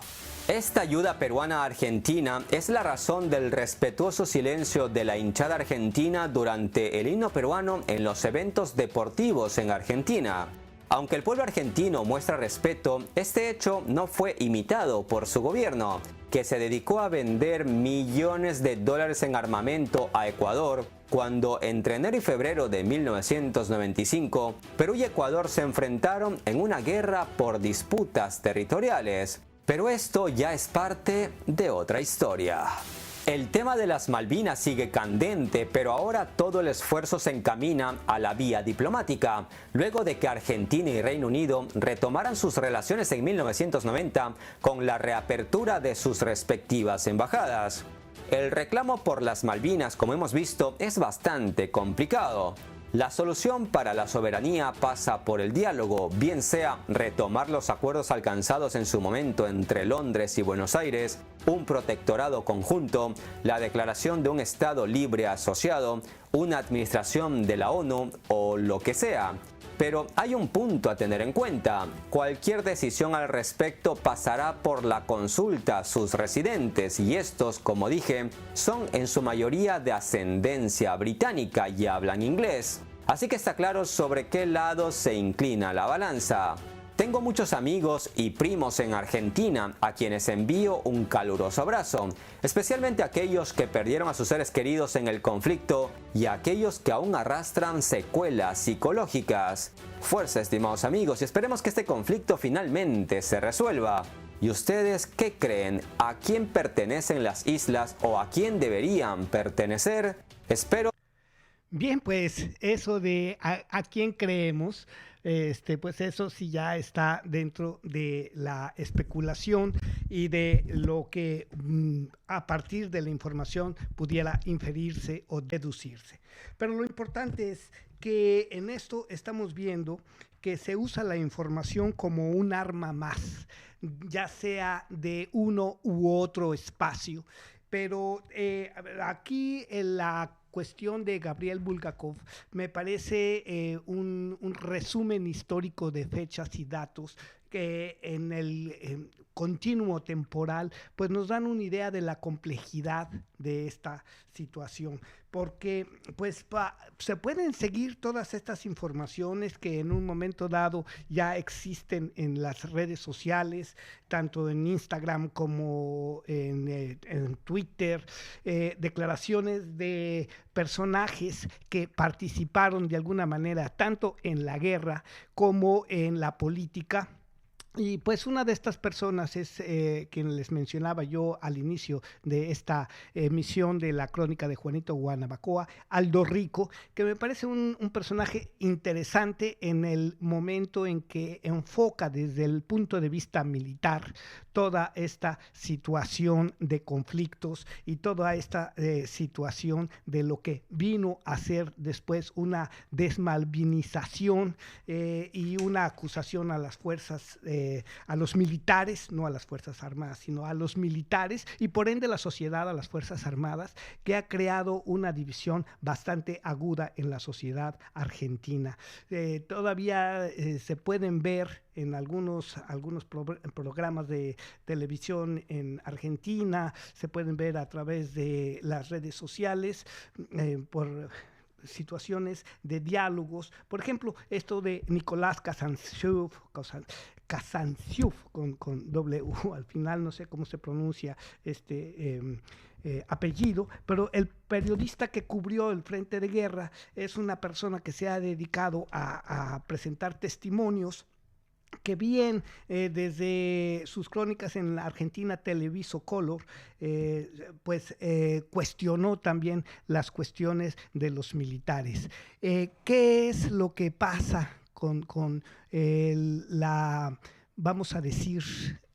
Esta ayuda peruana a Argentina es la razón del respetuoso silencio de la hinchada argentina durante el himno peruano en los eventos deportivos en Argentina. Aunque el pueblo argentino muestra respeto, este hecho no fue imitado por su gobierno, que se dedicó a vender millones de dólares en armamento a Ecuador, cuando entre enero y febrero de 1995, Perú y Ecuador se enfrentaron en una guerra por disputas territoriales. Pero esto ya es parte de otra historia. El tema de las Malvinas sigue candente, pero ahora todo el esfuerzo se encamina a la vía diplomática, luego de que Argentina y Reino Unido retomaran sus relaciones en 1990 con la reapertura de sus respectivas embajadas. El reclamo por las Malvinas, como hemos visto, es bastante complicado. La solución para la soberanía pasa por el diálogo, bien sea retomar los acuerdos alcanzados en su momento entre Londres y Buenos Aires, un protectorado conjunto, la declaración de un Estado libre asociado, una administración de la ONU o lo que sea. Pero hay un punto a tener en cuenta. Cualquier decisión al respecto pasará por la consulta a sus residentes y estos, como dije, son en su mayoría de ascendencia británica y hablan inglés. Así que está claro sobre qué lado se inclina la balanza. Tengo muchos amigos y primos en Argentina a quienes envío un caluroso abrazo, especialmente aquellos que perdieron a sus seres queridos en el conflicto y a aquellos que aún arrastran secuelas psicológicas. Fuerza, estimados amigos, y esperemos que este conflicto finalmente se resuelva. ¿Y ustedes qué creen? ¿A quién pertenecen las islas o a quién deberían pertenecer? Espero. Bien, pues eso de a quién creemos, pues eso sí ya está dentro de la especulación y de lo que a partir de la información pudiera inferirse o deducirse. Pero lo importante es que en esto estamos viendo que se usa la información como un arma más, ya sea de uno u otro espacio. Pero aquí en la cuestión de Gabriel Bulgakov me parece un resumen histórico de fechas y datos que en el continuo temporal pues nos dan una idea de la complejidad de esta situación, porque pues se pueden seguir todas estas informaciones que en un momento dado ya existen en las redes sociales, tanto en Instagram como en Twitter, declaraciones de personajes que participaron de alguna manera tanto en la guerra como en la política. Y pues una de estas personas es quien les mencionaba yo al inicio de esta emisión de la crónica de Juanito Guanabacoa, Aldo Rico, que me parece un personaje interesante en el momento en que enfoca desde el punto de vista militar toda esta situación de conflictos y toda esta situación de lo que vino a ser después una desmalvinización y una acusación a las fuerzas a los militares, no a las Fuerzas Armadas, sino a los militares y por ende la sociedad a las Fuerzas Armadas, que ha creado una división bastante aguda en la sociedad argentina. Todavía se pueden ver en algunos programas de televisión en Argentina, se pueden ver a través de las redes sociales por situaciones de diálogos, por ejemplo, esto de Nicolás Kazantziou con doble U al final, no sé cómo se pronuncia apellido, pero el periodista que cubrió el frente de guerra es una persona que se ha dedicado a presentar testimonios que bien desde sus crónicas en la Argentina Televiso Color, cuestionó también las cuestiones de los militares. ¿Qué es lo que pasa con la, vamos a decir,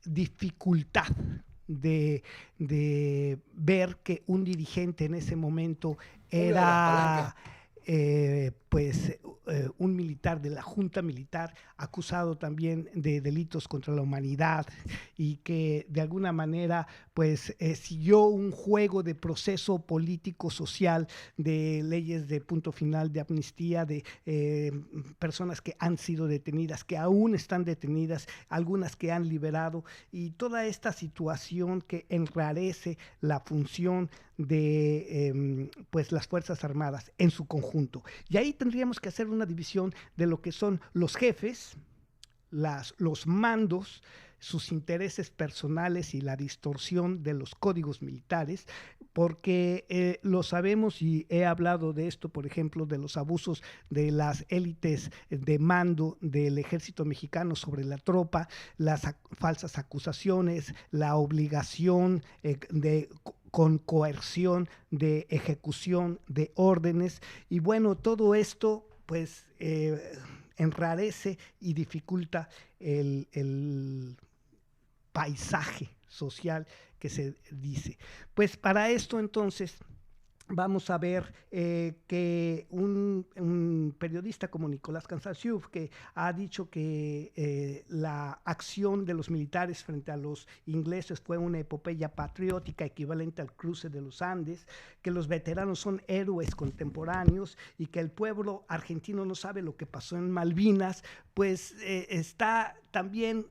dificultad de ver que un dirigente en ese momento era un militar de la junta militar acusado también de delitos contra la humanidad y que de alguna manera pues siguió un juego de proceso político social, de leyes de punto final, de amnistía, de personas que han sido detenidas, que aún están detenidas, algunas que han liberado, y toda esta situación que enrarece la función de pues las Fuerzas Armadas en su conjunto. Y ahí tendríamos que hacer una división de lo que son los jefes, los mandos, sus intereses personales y la distorsión de los códigos militares, porque lo sabemos y he hablado de esto, por ejemplo, de los abusos de las élites de mando del ejército mexicano sobre la tropa, las falsas acusaciones, la obligación con coerción de ejecución de órdenes, y bueno, todo esto pues enrarece y dificulta el paisaje social que se dice. Pues para esto entonces vamos a ver que un periodista como Nicolás Cansancieux, que ha dicho que la acción de los militares frente a los ingleses fue una epopeya patriótica equivalente al cruce de los Andes, que los veteranos son héroes contemporáneos y que el pueblo argentino no sabe lo que pasó en Malvinas, pues está también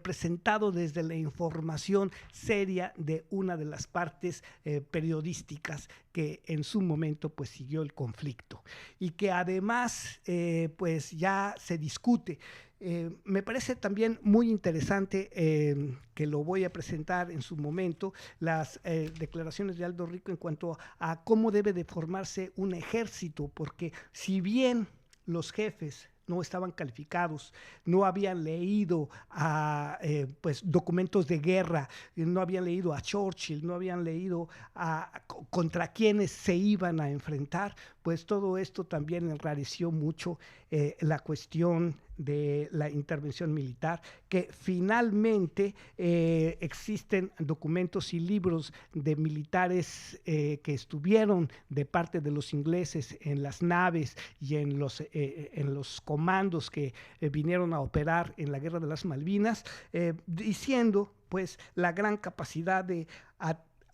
presentado desde la información seria de una de las partes periodísticas que en su momento pues siguió el conflicto, y que además pues ya se discute. Me parece también muy interesante, que lo voy a presentar en su momento, las declaraciones de Aldo Rico en cuanto a cómo debe de formarse un ejército, porque si bien los jefes no estaban calificados, no habían leído pues, documentos de guerra, no habían leído a Churchill, no habían leído contra quienes se iban a enfrentar, pues todo esto también enrareció mucho la cuestión de la intervención militar, que finalmente existen documentos y libros de militares que estuvieron de parte de los ingleses en las naves y en los comandos que vinieron a operar en la Guerra de las Malvinas, diciendo pues la gran capacidad de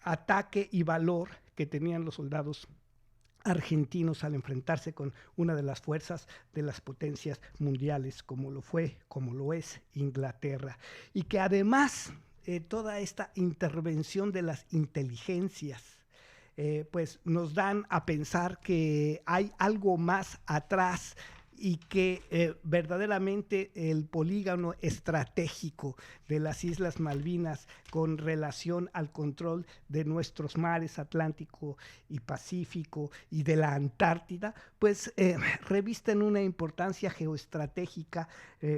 ataque y valor que tenían los soldados argentinos al enfrentarse con una de las fuerzas de las potencias mundiales, como lo es Inglaterra, y que además toda esta intervención de las inteligencias pues nos dan a pensar que hay algo más atrás, y que verdaderamente el polígono estratégico de las Islas Malvinas con relación al control de nuestros mares Atlántico y Pacífico y de la Antártida, pues revisten una importancia geoestratégica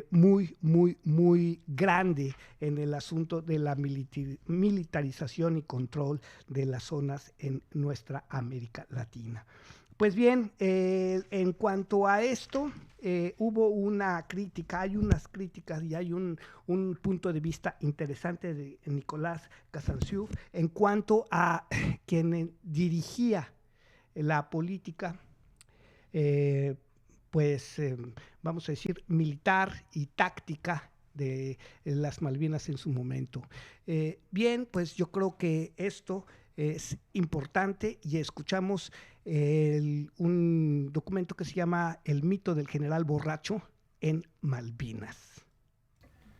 muy, muy, muy grande en el asunto de la militarización y control de las zonas en nuestra América Latina. Pues bien, en cuanto a esto, hubo una crítica, hay unas críticas y hay un punto de vista interesante de Nicolás Cansancieux en cuanto a quien dirigía la política, vamos a decir, militar y táctica de las Malvinas en su momento. Bien, pues yo creo que esto es importante, y escuchamos un documento que se llama El mito del general borracho en Malvinas.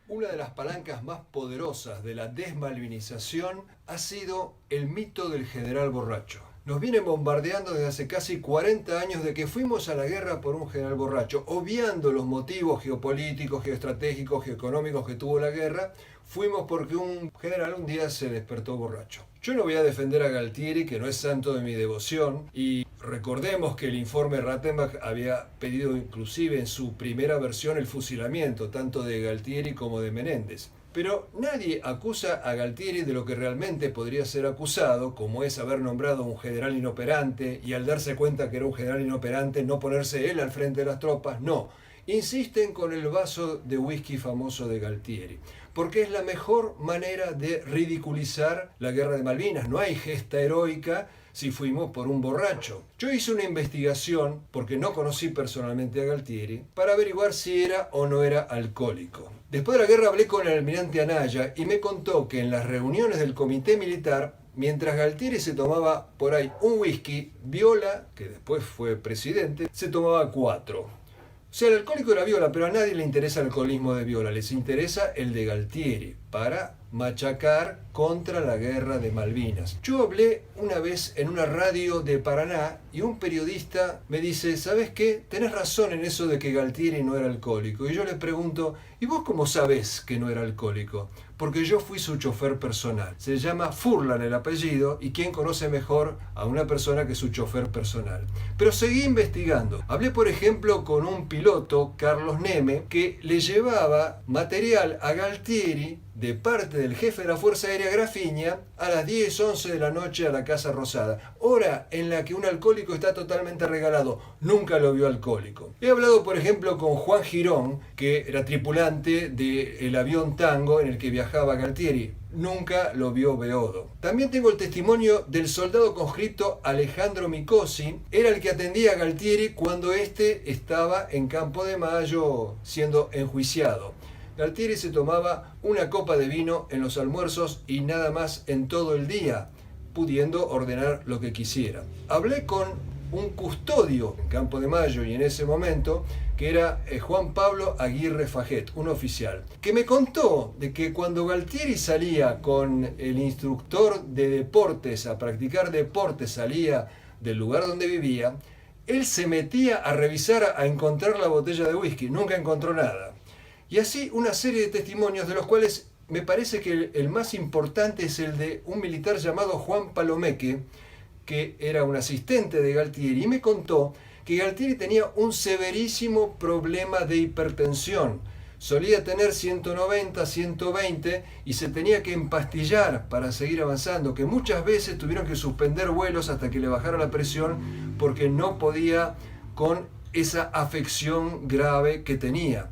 Una de las palancas más poderosas de la desmalvinización ha sido el mito del general borracho. Nos vienen bombardeando desde hace casi 40 años de que fuimos a la guerra por un general borracho, obviando los motivos geopolíticos, geoestratégicos, geoeconómicos que tuvo la guerra. Fuimos porque un general un día se despertó borracho. Yo no voy a defender a Galtieri, que no es santo de mi devoción, y recordemos que el informe Rattenbach había pedido inclusive en su primera versión el fusilamiento, tanto de Galtieri como de Menéndez. Pero nadie acusa a Galtieri de lo que realmente podría ser acusado, como es haber nombrado a un general inoperante y al darse cuenta que era un general inoperante no ponerse él al frente de las tropas. No, insisten con el vaso de whisky famoso de Galtieri, porque es la mejor manera de ridiculizar la guerra de Malvinas. No hay gesta heroica si fuimos por un borracho. Yo hice una investigación, porque no conocí personalmente a Galtieri, para averiguar si era o no era alcohólico. Después de la guerra hablé con el almirante Anaya y me contó que en las reuniones del comité militar, mientras Galtieri se tomaba por ahí un whisky, Viola, que después fue presidente, se tomaba 4. O sea, el alcohólico era Viola, pero a nadie le interesa el alcoholismo de Viola, les interesa el de Galtieri, para machacar contra la guerra de Malvinas. Yo hablé una vez en una radio de Paraná y un periodista me dice, ¿sabes qué? Tenés razón en eso de que Galtieri no era alcohólico. Y yo le pregunto, ¿y vos cómo sabés que no era alcohólico? Porque yo fui su chofer personal. Se llama Furlan el apellido, y ¿quién conoce mejor a una persona que su chofer personal? Pero seguí investigando. Hablé, por ejemplo, con un piloto, Carlos Neme, que le llevaba material a Galtieri de parte del jefe de la Fuerza Aérea Grafiña a las 10, 11 de la noche a la Casa Rosada, hora en la que un alcohólico está totalmente regalado. Nunca lo vio alcohólico. He hablado, por ejemplo, con Juan Girón, que era tripulante del avión Tango en el que viajaba Galtieri. Nunca lo vio beodo. También tengo el testimonio del soldado conscripto Alejandro Micosi. Era el que atendía a Galtieri cuando éste estaba en Campo de Mayo siendo enjuiciado. Galtieri se tomaba una copa de vino en los almuerzos y nada más en todo el día, pudiendo ordenar lo que quisiera. Hablé con un custodio en Campo de Mayo y en ese momento, que era Juan Pablo Aguirre Fajet, un oficial, que me contó de que cuando Galtieri salía con el instructor de deportes a practicar deportes, salía del lugar donde vivía, él se metía a revisar, a encontrar la botella de whisky, nunca encontró nada. Y así una serie de testimonios, de los cuales me parece que el más importante es el de un militar llamado Juan Palomeque, que era un asistente de Galtieri, y me contó que Galtieri tenía un severísimo problema de hipertensión. Solía tener 190, 120 y se tenía que empastillar para seguir avanzando, que muchas veces tuvieron que suspender vuelos hasta que le bajara la presión porque no podía con esa afección grave que tenía.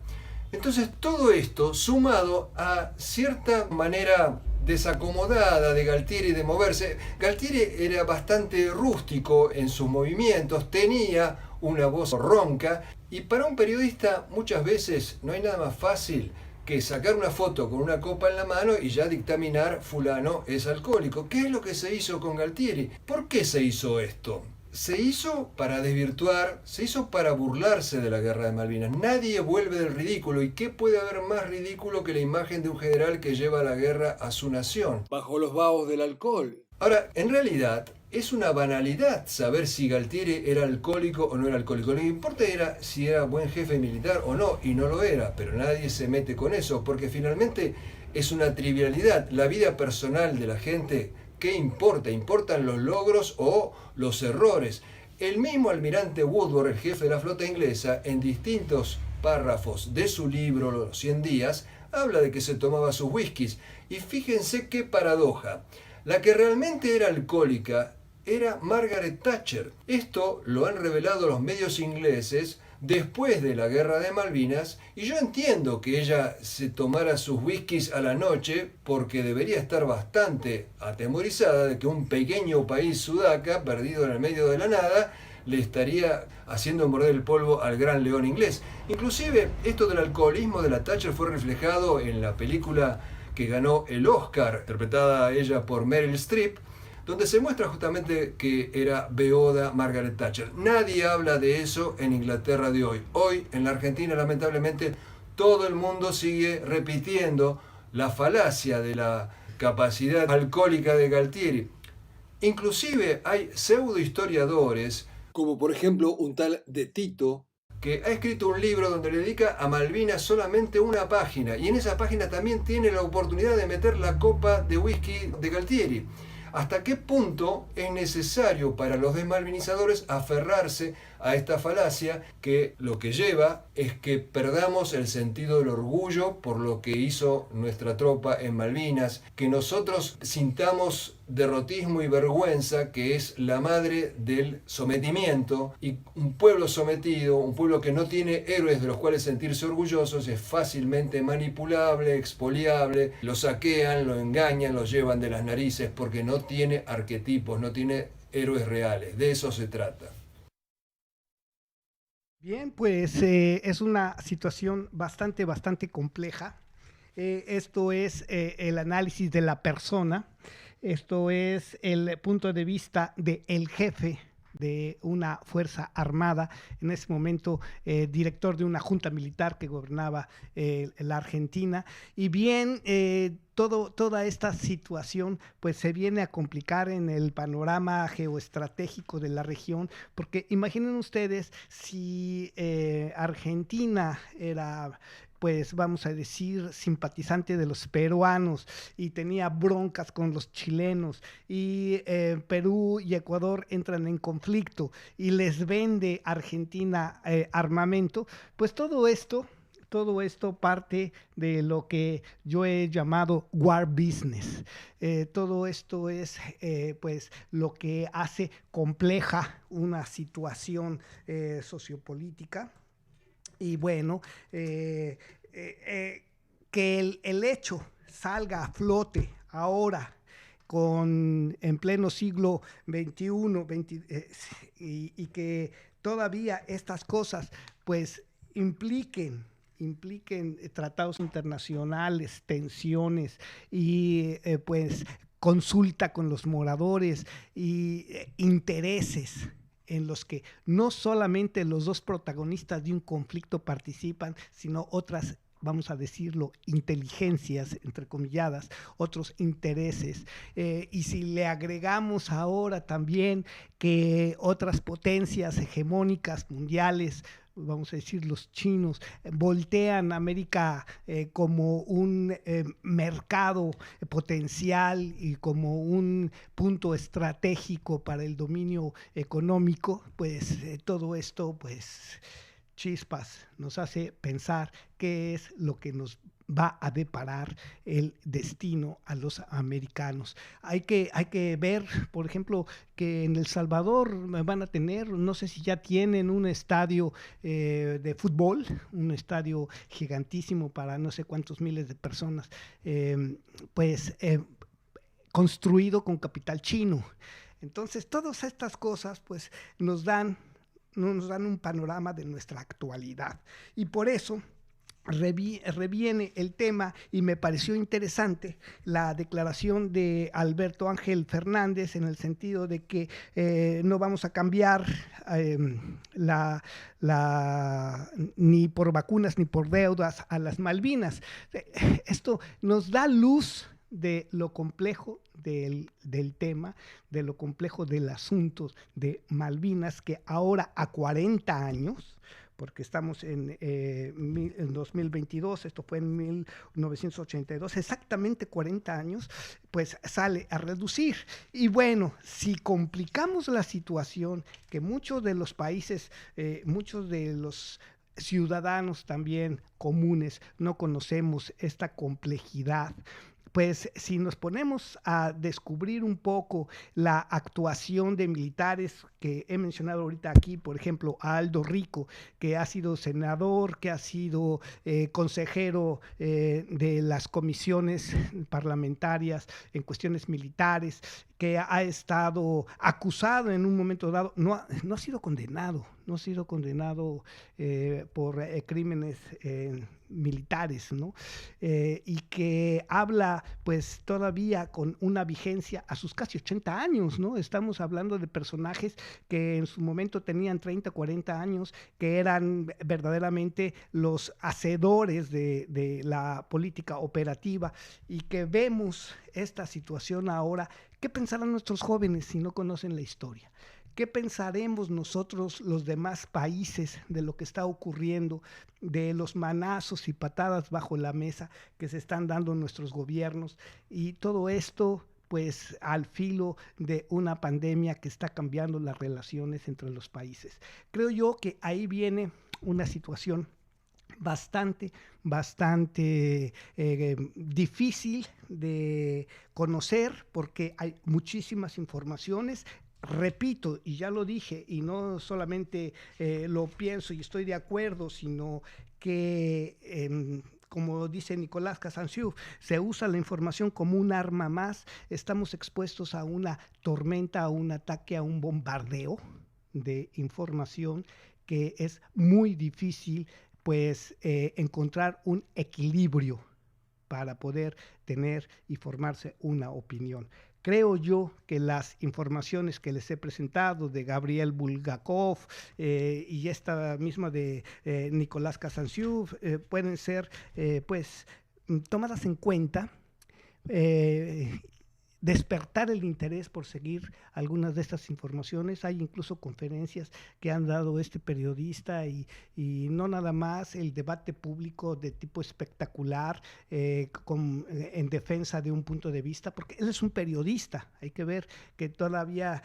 Entonces todo esto, sumado a cierta manera desacomodada de Galtieri de moverse, Galtieri era bastante rústico en sus movimientos, tenía una voz ronca, y para un periodista muchas veces no hay nada más fácil que sacar una foto con una copa en la mano y ya dictaminar fulano es alcohólico. ¿Qué es lo que se hizo con Galtieri? ¿Por qué se hizo esto? Se hizo para desvirtuar, se hizo para burlarse de la guerra de Malvinas. Nadie vuelve del ridículo. ¿Y qué puede haber más ridículo que la imagen de un general que lleva la guerra a su nación bajo los vahos del alcohol? Ahora, en realidad, es una banalidad saber si Galtieri era alcohólico o no era alcohólico. Lo que importa era si era buen jefe militar o no, y no lo era, pero nadie se mete con eso, porque finalmente es una trivialidad. La vida personal de la gente, ¿qué importa? ¿Importan los logros o los errores? El mismo almirante Woodward, el jefe de la flota inglesa, en distintos párrafos de su libro Los 100 días, habla de que se tomaba sus whiskies. Y fíjense qué paradoja. La que realmente era alcohólica era Margaret Thatcher. Esto lo han revelado los medios ingleses después de la guerra de Malvinas, y yo entiendo que ella se tomara sus whiskies a la noche porque debería estar bastante atemorizada de que un pequeño país sudaca, perdido en el medio de la nada, le estaría haciendo morder el polvo al gran león inglés. Inclusive esto del alcoholismo de la Thatcher fue reflejado en la película que ganó el Oscar, interpretada ella por Meryl Streep, donde se muestra justamente que era beoda Margaret Thatcher. Nadie habla de eso en Inglaterra de hoy. Hoy, en la Argentina, lamentablemente, todo el mundo sigue repitiendo la falacia de la capacidad alcohólica de Galtieri. Inclusive hay pseudohistoriadores, como por ejemplo un tal de Tito, que ha escrito un libro donde le dedica a Malvinas solamente una página, y en esa página también tiene la oportunidad de meter la copa de whisky de Galtieri. ¿Hasta qué punto es necesario para los desmalvinizadores aferrarse a esta falacia que lo que lleva es que perdamos el sentido del orgullo por lo que hizo nuestra tropa en Malvinas, que nosotros sintamos derrotismo y vergüenza, que es la madre del sometimiento, y un pueblo sometido, un pueblo que no tiene héroes de los cuales sentirse orgullosos, es fácilmente manipulable, expoliable, lo saquean, lo engañan, lo llevan de las narices porque no tiene arquetipos, no tiene héroes reales. De eso se trata. Bien, pues es una situación bastante compleja. Esto es el análisis de la persona, esto es el punto de vista del jefe de una fuerza armada, en ese momento director de una junta militar que gobernaba la Argentina, y bien, toda esta situación pues se viene a complicar en el panorama geoestratégico de la región, porque imaginen ustedes si Argentina era, pues vamos a decir, simpatizante de los peruanos y tenía broncas con los chilenos, y Perú y Ecuador entran en conflicto y les vende Argentina armamento, pues todo esto parte de lo que yo he llamado war business. Todo esto es pues lo que hace compleja una situación sociopolítica. Y bueno, que el hecho salga a flote ahora en pleno siglo XXI, y que todavía estas cosas pues impliquen tratados internacionales, tensiones y pues consulta con los moradores y intereses en los que no solamente los dos protagonistas de un conflicto participan, sino otras, vamos a decirlo, inteligencias, entrecomilladas, otros intereses. Y si le agregamos ahora también que otras potencias hegemónicas mundiales, vamos a decir los chinos, voltean a América como un mercado potencial y como un punto estratégico para el dominio económico, pues todo esto, pues chispas, nos hace pensar qué es lo que nos va a deparar el destino a los americanos. Hay que ver, por ejemplo, que en El Salvador van a tener, no sé si ya tienen un estadio de fútbol, un estadio gigantísimo para no sé cuántos miles de personas, construido con capital chino. Entonces, todas estas cosas pues nos dan un panorama de nuestra actualidad. Y por eso reviene el tema, y me pareció interesante la declaración de Alberto Ángel Fernández en el sentido de que no vamos a cambiar ni por vacunas ni por deudas a las Malvinas. Esto nos da luz de lo complejo del tema, de lo complejo del asunto de Malvinas, que ahora a 40 años, porque estamos en 2022, esto fue en 1982, exactamente 40 años, pues sale a reducir. Y bueno, si complicamos la situación, que muchos de los países, muchos de los ciudadanos también comunes no conocemos esta complejidad, pues si nos ponemos a descubrir un poco la actuación de militares que he mencionado ahorita aquí, por ejemplo, a Aldo Rico, que ha sido senador, que ha sido consejero de las comisiones parlamentarias en cuestiones militares, que ha estado acusado en un momento dado, no ha sido condenado por crímenes militares, ¿no? Y que habla pues todavía con una vigencia a sus casi 80 años, ¿no? Estamos hablando de personajes que en su momento tenían 30, 40 años, que eran verdaderamente los hacedores de la política operativa, y que vemos esta situación ahora. ¿Qué pensarán nuestros jóvenes si no conocen la historia? ¿Qué pensaremos nosotros, los demás países, de lo que está ocurriendo, de los manazos y patadas bajo la mesa que se están dando nuestros gobiernos? Y todo esto pues al filo de una pandemia que está cambiando las relaciones entre los países. Creo yo que ahí viene una situación bastante difícil de conocer porque hay muchísimas informaciones. Repito, y ya lo dije, y no solamente lo pienso y estoy de acuerdo, sino que como dice Nicolás Casanciú, se usa la información como un arma más. Estamos expuestos a una tormenta, a un ataque, a un bombardeo de información que es muy difícil pues encontrar un equilibrio para poder tener y formarse una opinión. Creo yo que las informaciones que les he presentado de Gabriel Bulgakov y esta misma de Nicolás Casanciú pueden ser pues tomadas en cuenta, despertar el interés por seguir algunas de estas informaciones. Hay incluso conferencias que han dado este periodista y no nada más el debate público de tipo espectacular en defensa de un punto de vista, porque él es un periodista. Hay que ver que todavía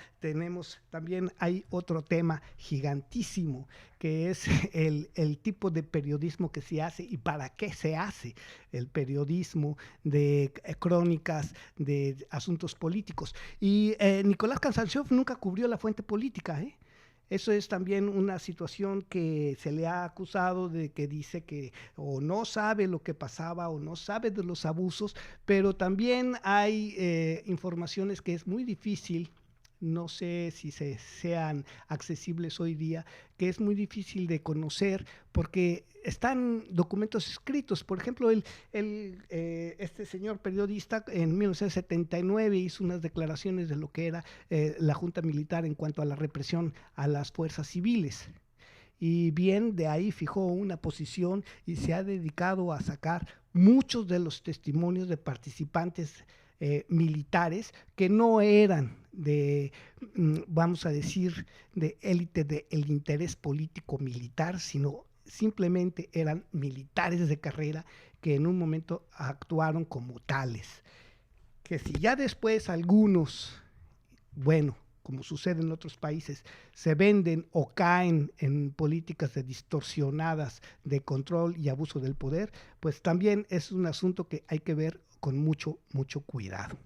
también hay otro tema gigantísimo, que es el tipo de periodismo que se hace y para qué se hace el periodismo de crónicas de asuntos políticos. Y Nicolás Casanciú nunca cubrió la fuente política, ¿eh? Eso es también una situación que se le ha acusado de que dice que o no sabe lo que pasaba o no sabe de los abusos, pero también hay informaciones que es muy difícil, no sé si sean accesibles hoy día, que es muy difícil de conocer porque están documentos escritos. Por ejemplo, este señor periodista en 1979 hizo unas declaraciones de lo que era la Junta Militar en cuanto a la represión a las fuerzas civiles. Y bien, de ahí fijó una posición y se ha dedicado a sacar muchos de los testimonios de participantes militares que no eran vamos a decir, de élite del interés político militar, sino simplemente eran militares de carrera que en un momento actuaron como tales. Que si ya después algunos, bueno, como sucede en otros países, se venden o caen en políticas distorsionadas de control y abuso del poder, pues también es un asunto que hay que ver con mucho cuidado.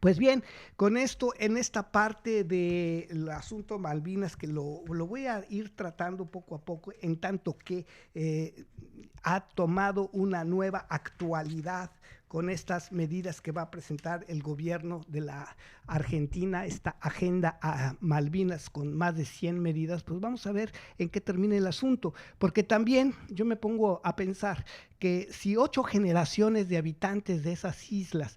Pues bien, con esto, en esta parte del asunto Malvinas, que lo voy a ir tratando poco a poco, en tanto que ha tomado una nueva actualidad con estas medidas que va a presentar el gobierno de la Argentina, esta agenda a Malvinas con más de 100 medidas, pues vamos a ver en qué termina el asunto, porque también yo me pongo a pensar que si 8 generaciones de habitantes de esas islas,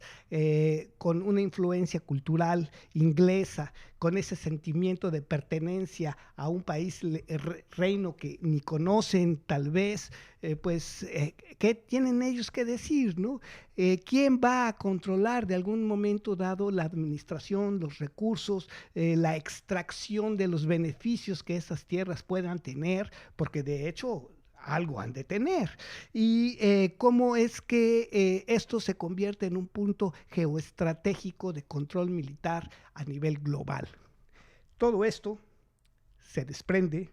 con una influencia cultural inglesa, con ese sentimiento de pertenencia a un país, reino que ni conocen tal vez, ¿qué tienen ellos que decir, no? ¿Quién va a controlar de algún momento dado la administración, los recursos, la extracción de los beneficios que esas tierras puedan tener? Porque de hecho algo han de tener. Y cómo es que esto se convierte en un punto geoestratégico de control militar a nivel global. Todo esto se desprende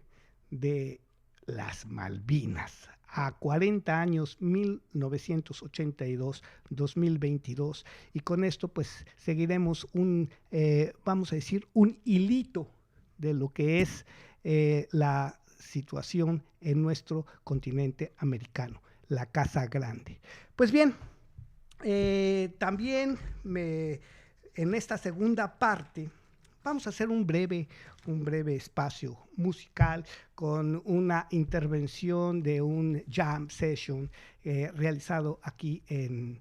de las Malvinas. A 40 años, 1982-2022, y con esto pues seguiremos vamos a decir, un hilito de lo que es la situación en nuestro continente americano, la Casa Grande. Pues bien, también en esta segunda parte vamos a hacer un breve espacio musical con una intervención de un jam session realizado aquí en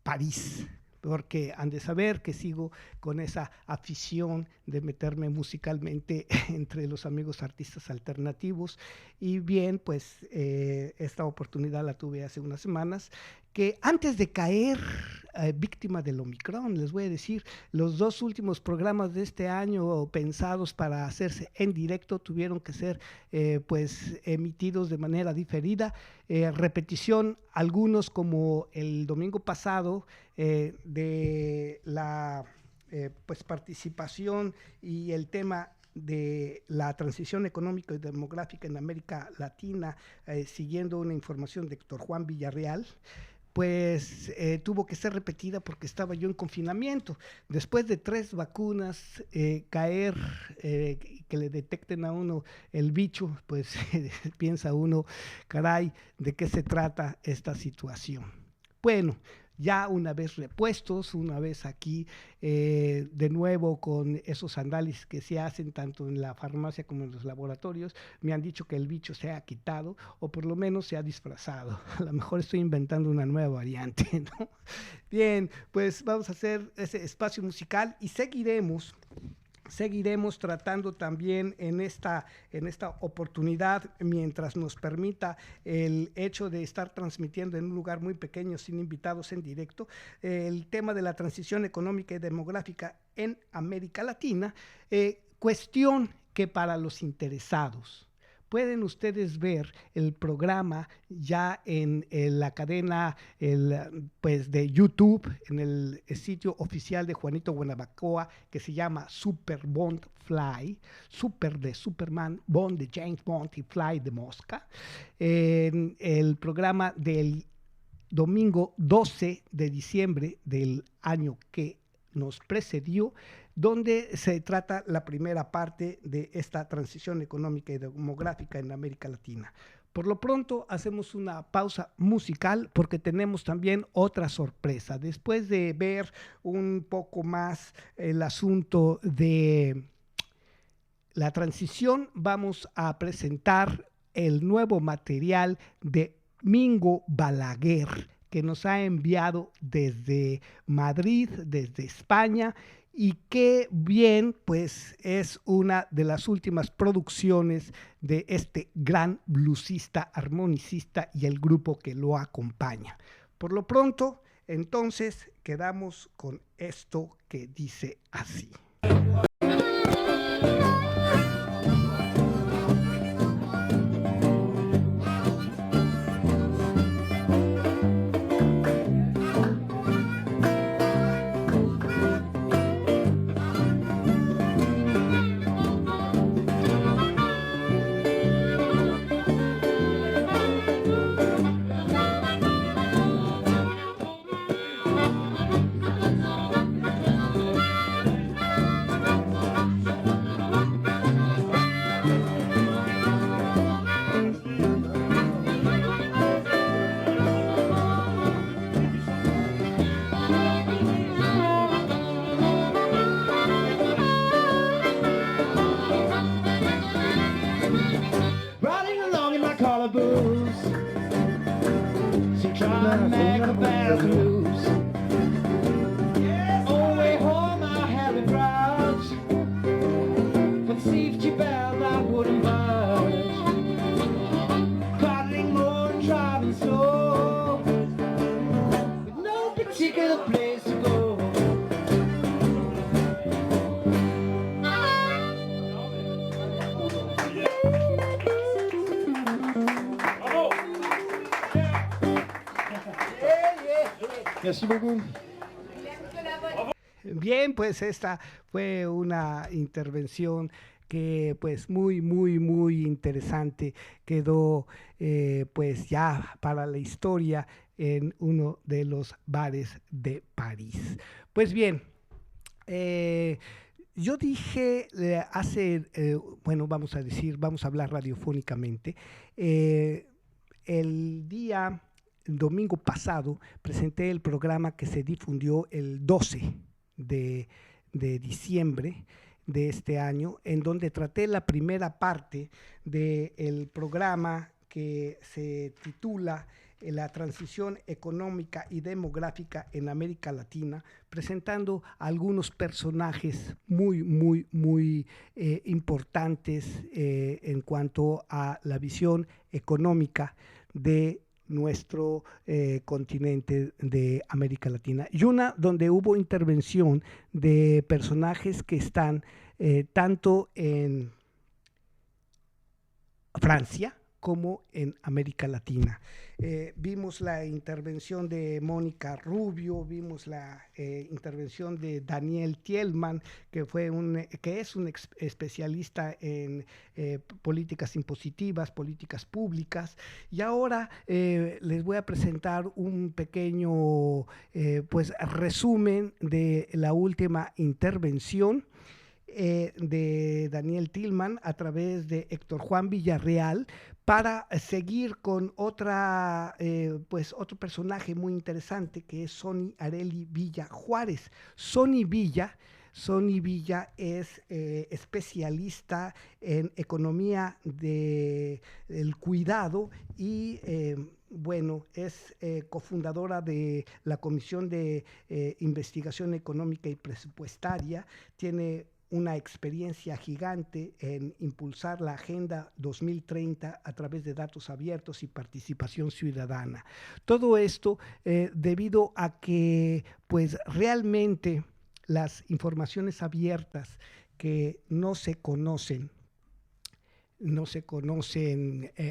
París, porque han de saber que sigo con esa afición de meterme musicalmente entre los amigos artistas alternativos. Y bien, pues esta oportunidad la tuve hace unas semanas que antes de caer víctima del Omicron, les voy a decir, los 2 últimos programas de este año pensados para hacerse en directo tuvieron que ser pues emitidos de manera diferida. Repetición, algunos como el domingo pasado de la pues participación y el tema de la transición económica y demográfica en América Latina, siguiendo una información de Héctor Juan Villarreal, pues tuvo que ser repetida porque estaba yo en confinamiento. Después de 3 vacunas, caer, que le detecten a uno el bicho, pues piensa uno, caray, ¿de qué se trata esta situación? Bueno, ya una vez repuestos, una vez aquí de nuevo con esos análisis que se hacen tanto en la farmacia como en los laboratorios, me han dicho que el bicho se ha quitado o por lo menos se ha disfrazado. A lo mejor estoy inventando una nueva variante, ¿no? Bien, pues vamos a hacer ese espacio musical y seguiremos tratando también en esta oportunidad, mientras nos permita el hecho de estar transmitiendo en un lugar muy pequeño, sin invitados en directo, el tema de la transición económica y demográfica en América Latina, cuestión que para los interesados pueden ustedes ver el programa ya en la cadena pues de YouTube, en el sitio oficial de Juanito Guanabacoa, que se llama Super Bond Fly, Super de Superman, Bond de James Bond y Fly de Mosca. El programa del domingo 12 de diciembre del año que nos precedió, donde se trata la primera parte de esta transición económica y demográfica en América Latina. Por lo pronto hacemos una pausa musical porque tenemos también otra sorpresa. Después de ver un poco más el asunto de la transición, vamos a presentar el nuevo material de Mingo Balaguer, que nos ha enviado desde Madrid, desde España, y que bien, pues es una de las últimas producciones de este gran bluesista, armonicista y el grupo que lo acompaña. Por lo pronto, entonces, quedamos con esto que dice así. Bien, pues esta fue una intervención que pues muy interesante, quedó pues ya para la historia en uno de los bares de París. Pues bien, yo dije vamos a hablar radiofónicamente, el domingo pasado presenté el programa que se difundió el 12 de diciembre de este año, en donde traté la primera parte del programa que se titula La transición económica y demográfica en América Latina, presentando algunos personajes muy importantes en cuanto a la visión económica de nuestro continente de América Latina. Y una donde hubo intervención de personajes que están tanto en Francia como en América Latina. Vimos la intervención de Mónica Rubio, vimos la intervención de Daniel Thielmann, que es un especialista en políticas impositivas, políticas públicas, y ahora les voy a presentar un pequeño pues resumen de la última intervención de Daniel Thielmann a través de Héctor Juan Villarreal, para seguir con pues otro personaje muy interesante, que es Sony Areli Villa Juárez. Sony Villa es especialista en economía del cuidado y bueno, es cofundadora de la Comisión de Investigación Económica y Presupuestaria. Tiene una experiencia gigante en impulsar la Agenda 2030 a través de datos abiertos y participación ciudadana. Todo esto debido a que pues realmente las informaciones abiertas que no se conocen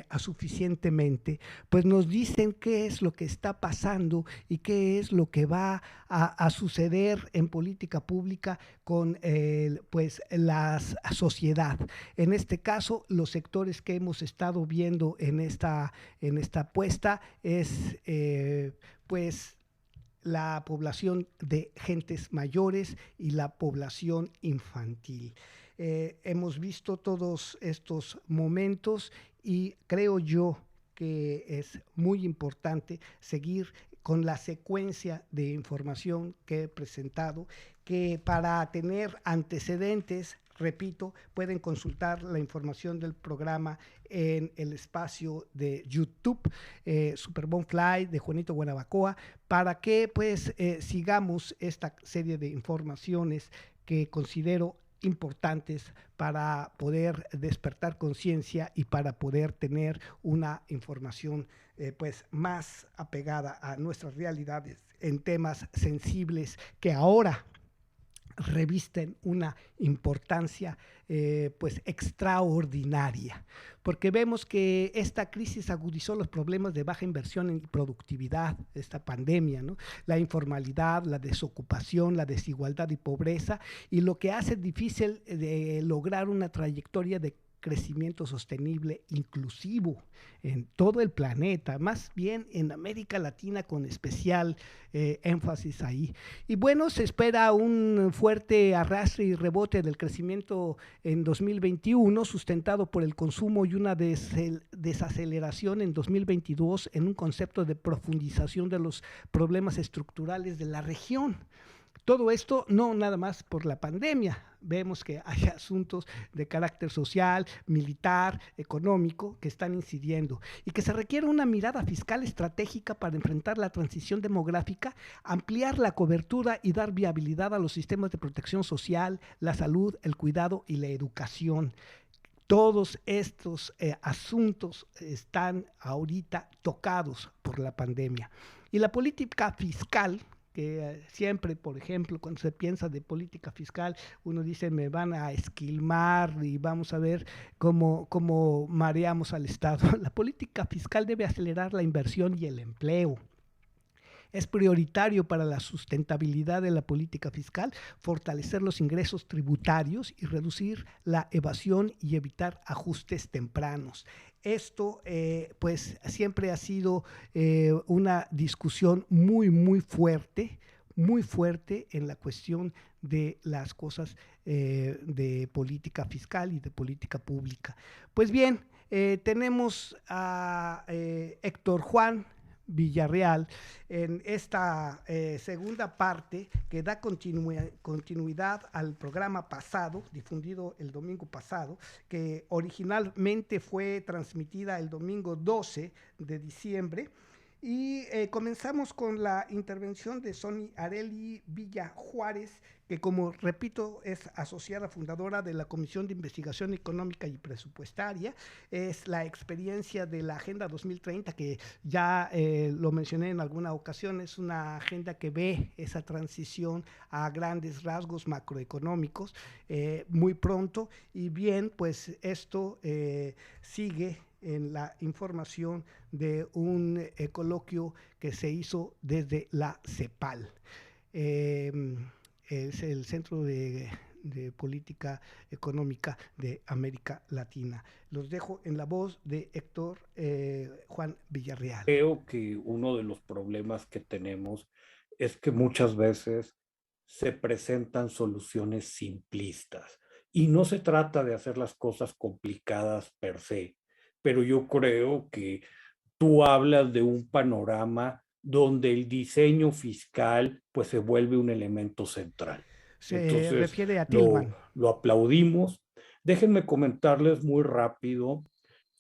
a suficientemente, pues nos dicen qué es lo que está pasando y qué es lo que va a suceder en política pública con pues la sociedad. En este caso, los sectores que hemos estado viendo en esta puesta es pues la población de gentes mayores y la población infantil. Hemos visto todos estos momentos y creo yo que es muy importante seguir con la secuencia de información que he presentado, que para tener antecedentes, repito, pueden consultar la información del programa en el espacio de YouTube, Superbone Fly de Juanito Guanabacoa, para que pues sigamos esta serie de informaciones que considero importantes para poder despertar conciencia y para poder tener una información pues más apegada a nuestras realidades en temas sensibles que ahora revisten una importancia pues extraordinaria, porque vemos que esta crisis agudizó los problemas de baja inversión en productividad, esta pandemia, ¿no? La informalidad, la desocupación, la desigualdad y pobreza, y lo que hace difícil de lograr una trayectoria de crecimiento sostenible inclusivo en todo el planeta, más bien en América Latina con especial énfasis ahí. Y bueno, se espera un fuerte arrastre y rebote del crecimiento en 2021, sustentado por el consumo y una desaceleración en 2022 en un concepto de profundización de los problemas estructurales de la región. Todo esto no nada más por la pandemia. Vemos que hay asuntos de carácter social, militar, económico que están incidiendo y que se requiere una mirada fiscal estratégica para enfrentar la transición demográfica, ampliar la cobertura y dar viabilidad a los sistemas de protección social, la salud, el cuidado y la educación. Todos estos asuntos están ahorita tocados por la pandemia. Y la política fiscal, que siempre, por ejemplo, cuando se piensa de política fiscal, uno dice me van a esquilmar y vamos a ver cómo mareamos al Estado. La política fiscal debe acelerar la inversión y el empleo. Es prioritario para la sustentabilidad de la política fiscal fortalecer los ingresos tributarios y reducir la evasión y evitar ajustes tempranos. Esto pues siempre ha sido una discusión muy fuerte en la cuestión de las cosas de política fiscal y de política pública. Pues bien, tenemos a Héctor Juan Villarreal en esta segunda parte que da continuidad al programa pasado, difundido el domingo pasado, que originalmente fue transmitida el domingo 12 de diciembre Y comenzamos con la intervención de Sony Areli Villa Juárez, que como repito es asociada fundadora de la Comisión de Investigación Económica y Presupuestaria. Es la experiencia de la Agenda 2030, que ya lo mencioné en alguna ocasión, es una agenda que ve esa transición a grandes rasgos macroeconómicos muy pronto, y bien, pues esto sigue en la información de un coloquio que se hizo desde la CEPAL. Eh, es el Centro de Política Económica de América Latina. Los dejo en la voz de Héctor Juan Villarreal. Creo que uno de los problemas que tenemos es que muchas veces se presentan soluciones simplistas y no se trata de hacer las cosas complicadas per se, pero yo creo que tú hablas de un panorama donde el diseño fiscal pues se vuelve un elemento central. Se Entonces refiere a Tillman. lo aplaudimos. Déjenme comentarles muy rápido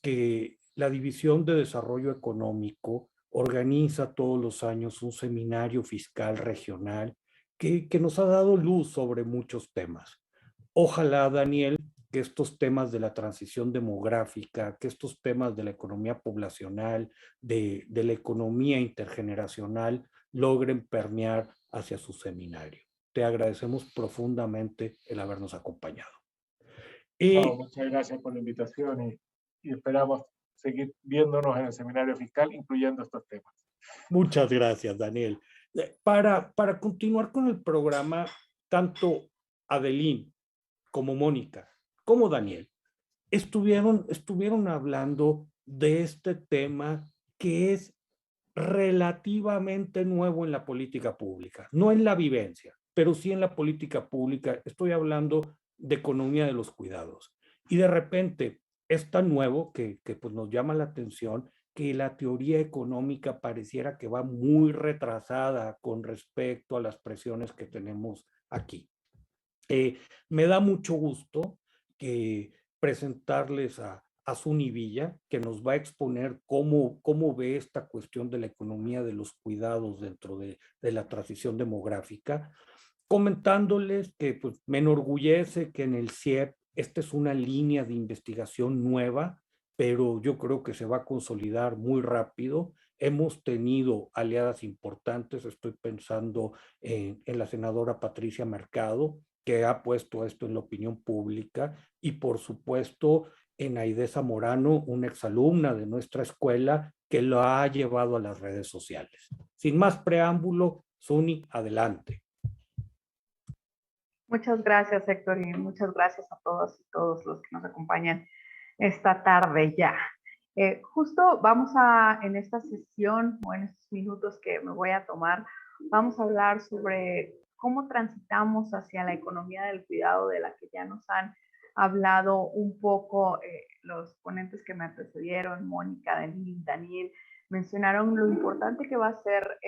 que la División de Desarrollo Económico organiza todos los años un seminario fiscal regional que nos ha dado luz sobre muchos temas. Ojalá, Daniel, que estos temas de la transición demográfica, que estos temas de la economía poblacional, de la economía intergeneracional, logren permear hacia su seminario. Te agradecemos profundamente el habernos acompañado. Muchas gracias por la invitación y esperamos seguir viéndonos en el seminario fiscal, incluyendo estos temas. Muchas gracias, Daniel. Para continuar con el programa, tanto Adeline como Mónica, como Daniel, estuvieron hablando de este tema que es relativamente nuevo en la política pública, no en la vivencia, pero sí en la política pública. Estoy hablando de economía de los cuidados. Y de repente es tan nuevo que pues nos llama la atención que la teoría económica pareciera que va muy retrasada con respecto a las presiones que tenemos aquí. Me da mucho gusto que presentarles a Suni Villa, que nos va a exponer cómo ve esta cuestión de la economía de los cuidados dentro de la transición demográfica, comentándoles que pues, me enorgullece que en el CIEP esta es una línea de investigación nueva, pero yo creo que se va a consolidar muy rápido. Hemos tenido aliadas importantes, estoy pensando en la senadora Patricia Mercado, que ha puesto esto en la opinión pública, y por supuesto en Aide Zamorano, una exalumna de nuestra escuela, que lo ha llevado a las redes sociales. Sin más preámbulo, Suni, adelante. Muchas gracias, Héctor, y muchas gracias a todos y todos los que nos acompañan esta tarde ya. Justo vamos en esta sesión o en estos minutos que me voy a tomar, vamos a hablar sobre cómo transitamos hacia la economía del cuidado, de la que ya nos han hablado un poco los ponentes que me antecedieron, Mónica, Daniel, mencionaron lo importante que va a ser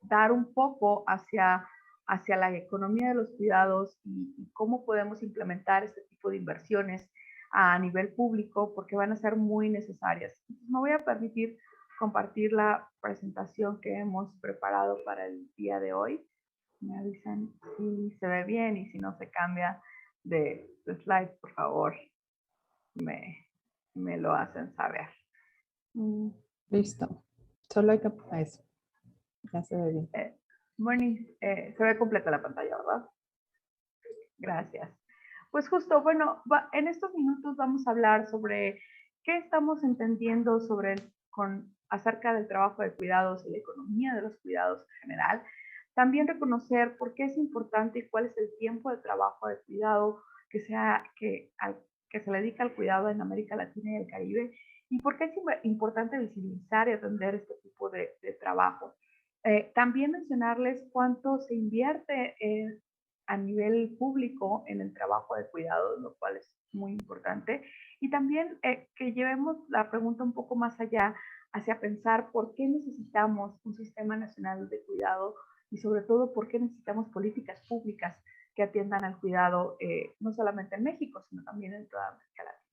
dar un poco hacia la economía de los cuidados y cómo podemos implementar este tipo de inversiones a nivel público, porque van a ser muy necesarias. Entonces, me voy a permitir compartir la presentación que hemos preparado para el día de hoy. Me avisan si se ve bien y si no se cambia de slide, por favor, me lo hacen saber. Listo. Solo hay que eso. Ya se ve bien. Bueno, se ve completa la pantalla, ¿verdad? Gracias. Pues justo, bueno, en estos minutos vamos a hablar sobre qué estamos entendiendo acerca del trabajo de cuidados y la economía de los cuidados en general. También reconocer por qué es importante y cuál es el tiempo de trabajo de cuidado que se le dedica al cuidado en América Latina y el Caribe, y por qué es importante visibilizar y atender este tipo de trabajo. También mencionarles cuánto se invierte a nivel público en el trabajo de cuidados, lo cual es muy importante. Y también que llevemos la pregunta un poco más allá, hacia pensar por qué necesitamos un sistema nacional de cuidado y sobre todo por qué necesitamos políticas públicas que atiendan al cuidado, no solamente en México, sino también en toda América Latina.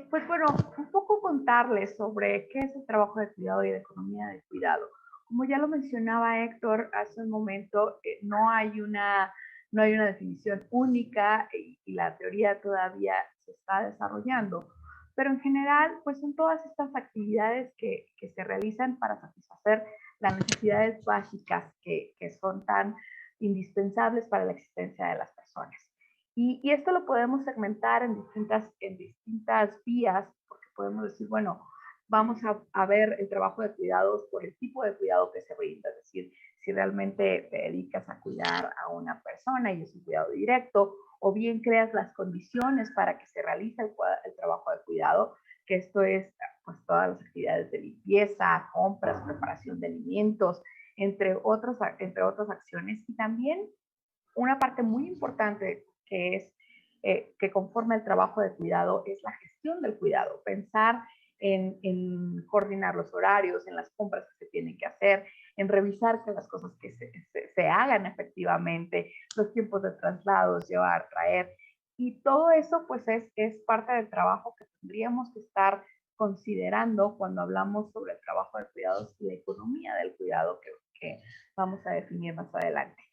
Pues bueno, un poco contarles sobre qué es el trabajo de cuidado y de economía del cuidado. Como ya lo mencionaba Héctor hace un momento, no hay una definición única y la teoría todavía se está desarrollando. Pero en general, pues son todas estas actividades que se realizan para satisfacer las necesidades básicas que son tan indispensables para la existencia de las personas. Y esto lo podemos segmentar en distintas vías, porque podemos decir, bueno, vamos a ver el trabajo de cuidados por el tipo de cuidado que se brinda, es decir, si realmente te dedicas a cuidar a una persona y es un cuidado directo, o bien creas las condiciones para que se realice el trabajo de cuidado, que esto es pues todas las actividades de limpieza, compras, preparación de alimentos, entre otras acciones. Y también una parte muy importante que conforma el trabajo de cuidado es la gestión del cuidado, pensar en coordinar los horarios, en las compras que se tienen que hacer, en revisar que las cosas que se hagan efectivamente, los tiempos de traslados, llevar, traer, y todo eso pues es parte del trabajo que tendríamos que estar considerando cuando hablamos sobre el trabajo de cuidados y la economía del cuidado que vamos a definir más adelante.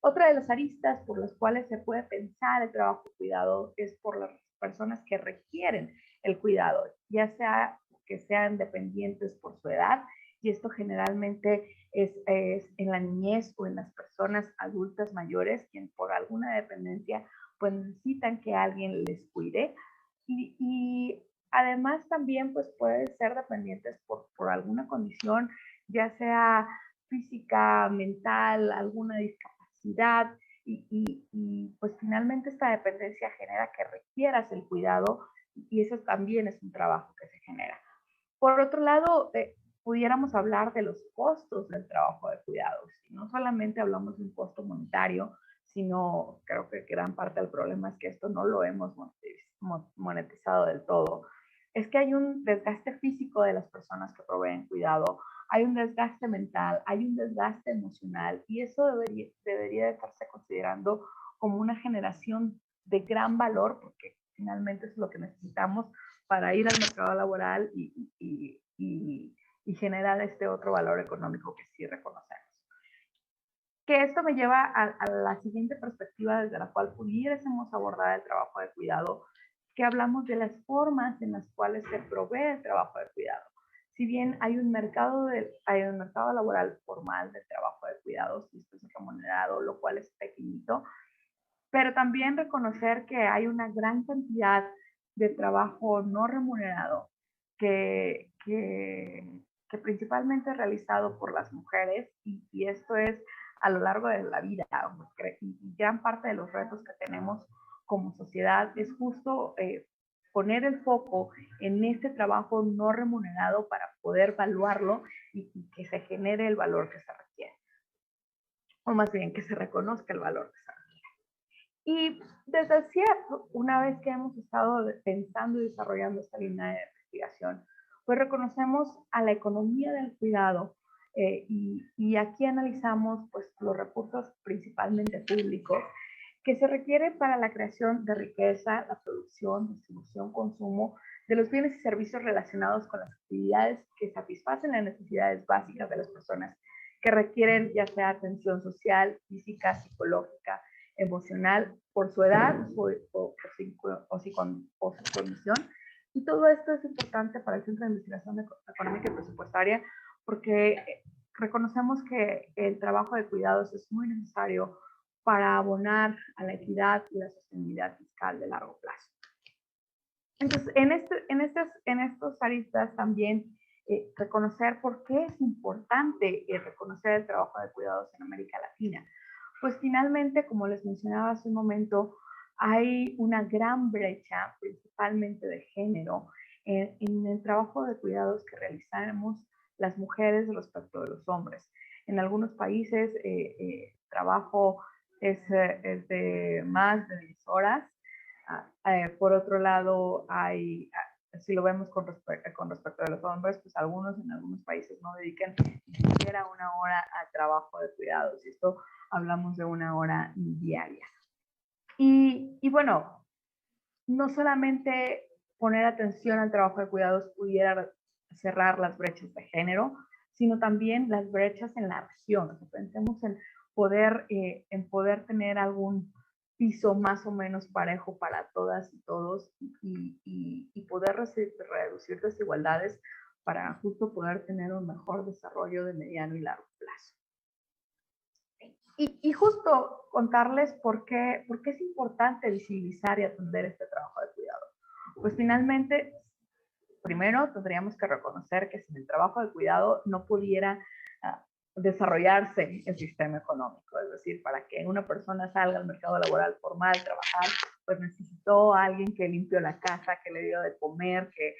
Otra de las aristas por las cuales se puede pensar el trabajo de cuidado es por las personas que requieren el cuidado, ya sea que sean dependientes por su edad, y esto generalmente es en la niñez o en las personas adultas mayores, quien por alguna dependencia pues necesitan que alguien les cuide, y además también pues pueden ser dependientes por alguna condición, ya sea física, mental, alguna discapacidad, y pues finalmente esta dependencia genera que requieras el cuidado, y eso también es un trabajo que se genera. Por otro lado, pudiéramos hablar de los costos del trabajo de cuidados. No solamente hablamos de un costo monetario, sino creo que gran parte del problema es que esto no lo hemos monetizado del todo. Es que hay un desgaste físico de las personas que proveen cuidado, hay un desgaste mental, hay un desgaste emocional, y eso debería de estarse considerando como una generación de gran valor, porque finalmente es lo que necesitamos para ir al mercado laboral y generar este otro valor económico que sí reconocemos. Que esto me lleva a la siguiente perspectiva desde la cual pudiésemos abordar el trabajo de cuidado, que hablamos de las formas en las cuales se provee el trabajo de cuidado. Si bien hay un mercado laboral formal de trabajo de cuidados, y esto es remunerado, lo cual es pequeñito, pero también reconocer que hay una gran cantidad de trabajo no remunerado que principalmente es realizado por las mujeres, y esto es a lo largo de la vida, y gran parte de los retos que tenemos como sociedad es justo poner el foco en este trabajo no remunerado para poder evaluarlo y que se genere el valor que se requiere, o más bien que se reconozca el valor que se requiere. Y desde el cierto, una vez que hemos estado pensando y desarrollando esta línea de investigación, pues reconocemos a la economía del cuidado, y aquí analizamos pues los recursos principalmente públicos que se requieren para la creación de riqueza, la producción, distribución, consumo de los bienes y servicios relacionados con las actividades que satisfacen las necesidades básicas de las personas que requieren ya sea atención social, física, psicológica, emocional, por su edad o su condición. Y todo esto es importante para el Centro de Investigación Económica y Presupuestaria, porque reconocemos que el trabajo de cuidados es muy necesario para abonar a la equidad y la sostenibilidad fiscal de largo plazo. Entonces, en estos aristas también reconocer por qué es importante reconocer el trabajo de cuidados en América Latina. Pues finalmente, como les mencionaba hace un momento, hay una gran brecha, principalmente de género, en el trabajo de cuidados que realizamos las mujeres respecto de los hombres. En algunos países trabajo es de más de 10 horas. Por otro lado, si lo vemos con respecto a los hombres, pues en algunos países no dedican ni siquiera una hora al trabajo de cuidados. Y esto hablamos de una hora diaria. Y bueno, no solamente poner atención al trabajo de cuidados pudiera cerrar las brechas de género, sino también las brechas en la región. O sea, pensemos en poder tener algún piso más o menos parejo para todas y todos y poder reducir desigualdades para justo poder tener un mejor desarrollo de mediano y largo plazo. Y justo contarles por qué es importante visibilizar y atender este trabajo de cuidado. Pues finalmente, primero tendríamos que reconocer que sin el trabajo de cuidado no pudiera desarrollarse el sistema económico. Es decir, para que una persona salga al mercado laboral formal, trabajar, pues necesitó a alguien que limpió la casa, que le dio de comer, que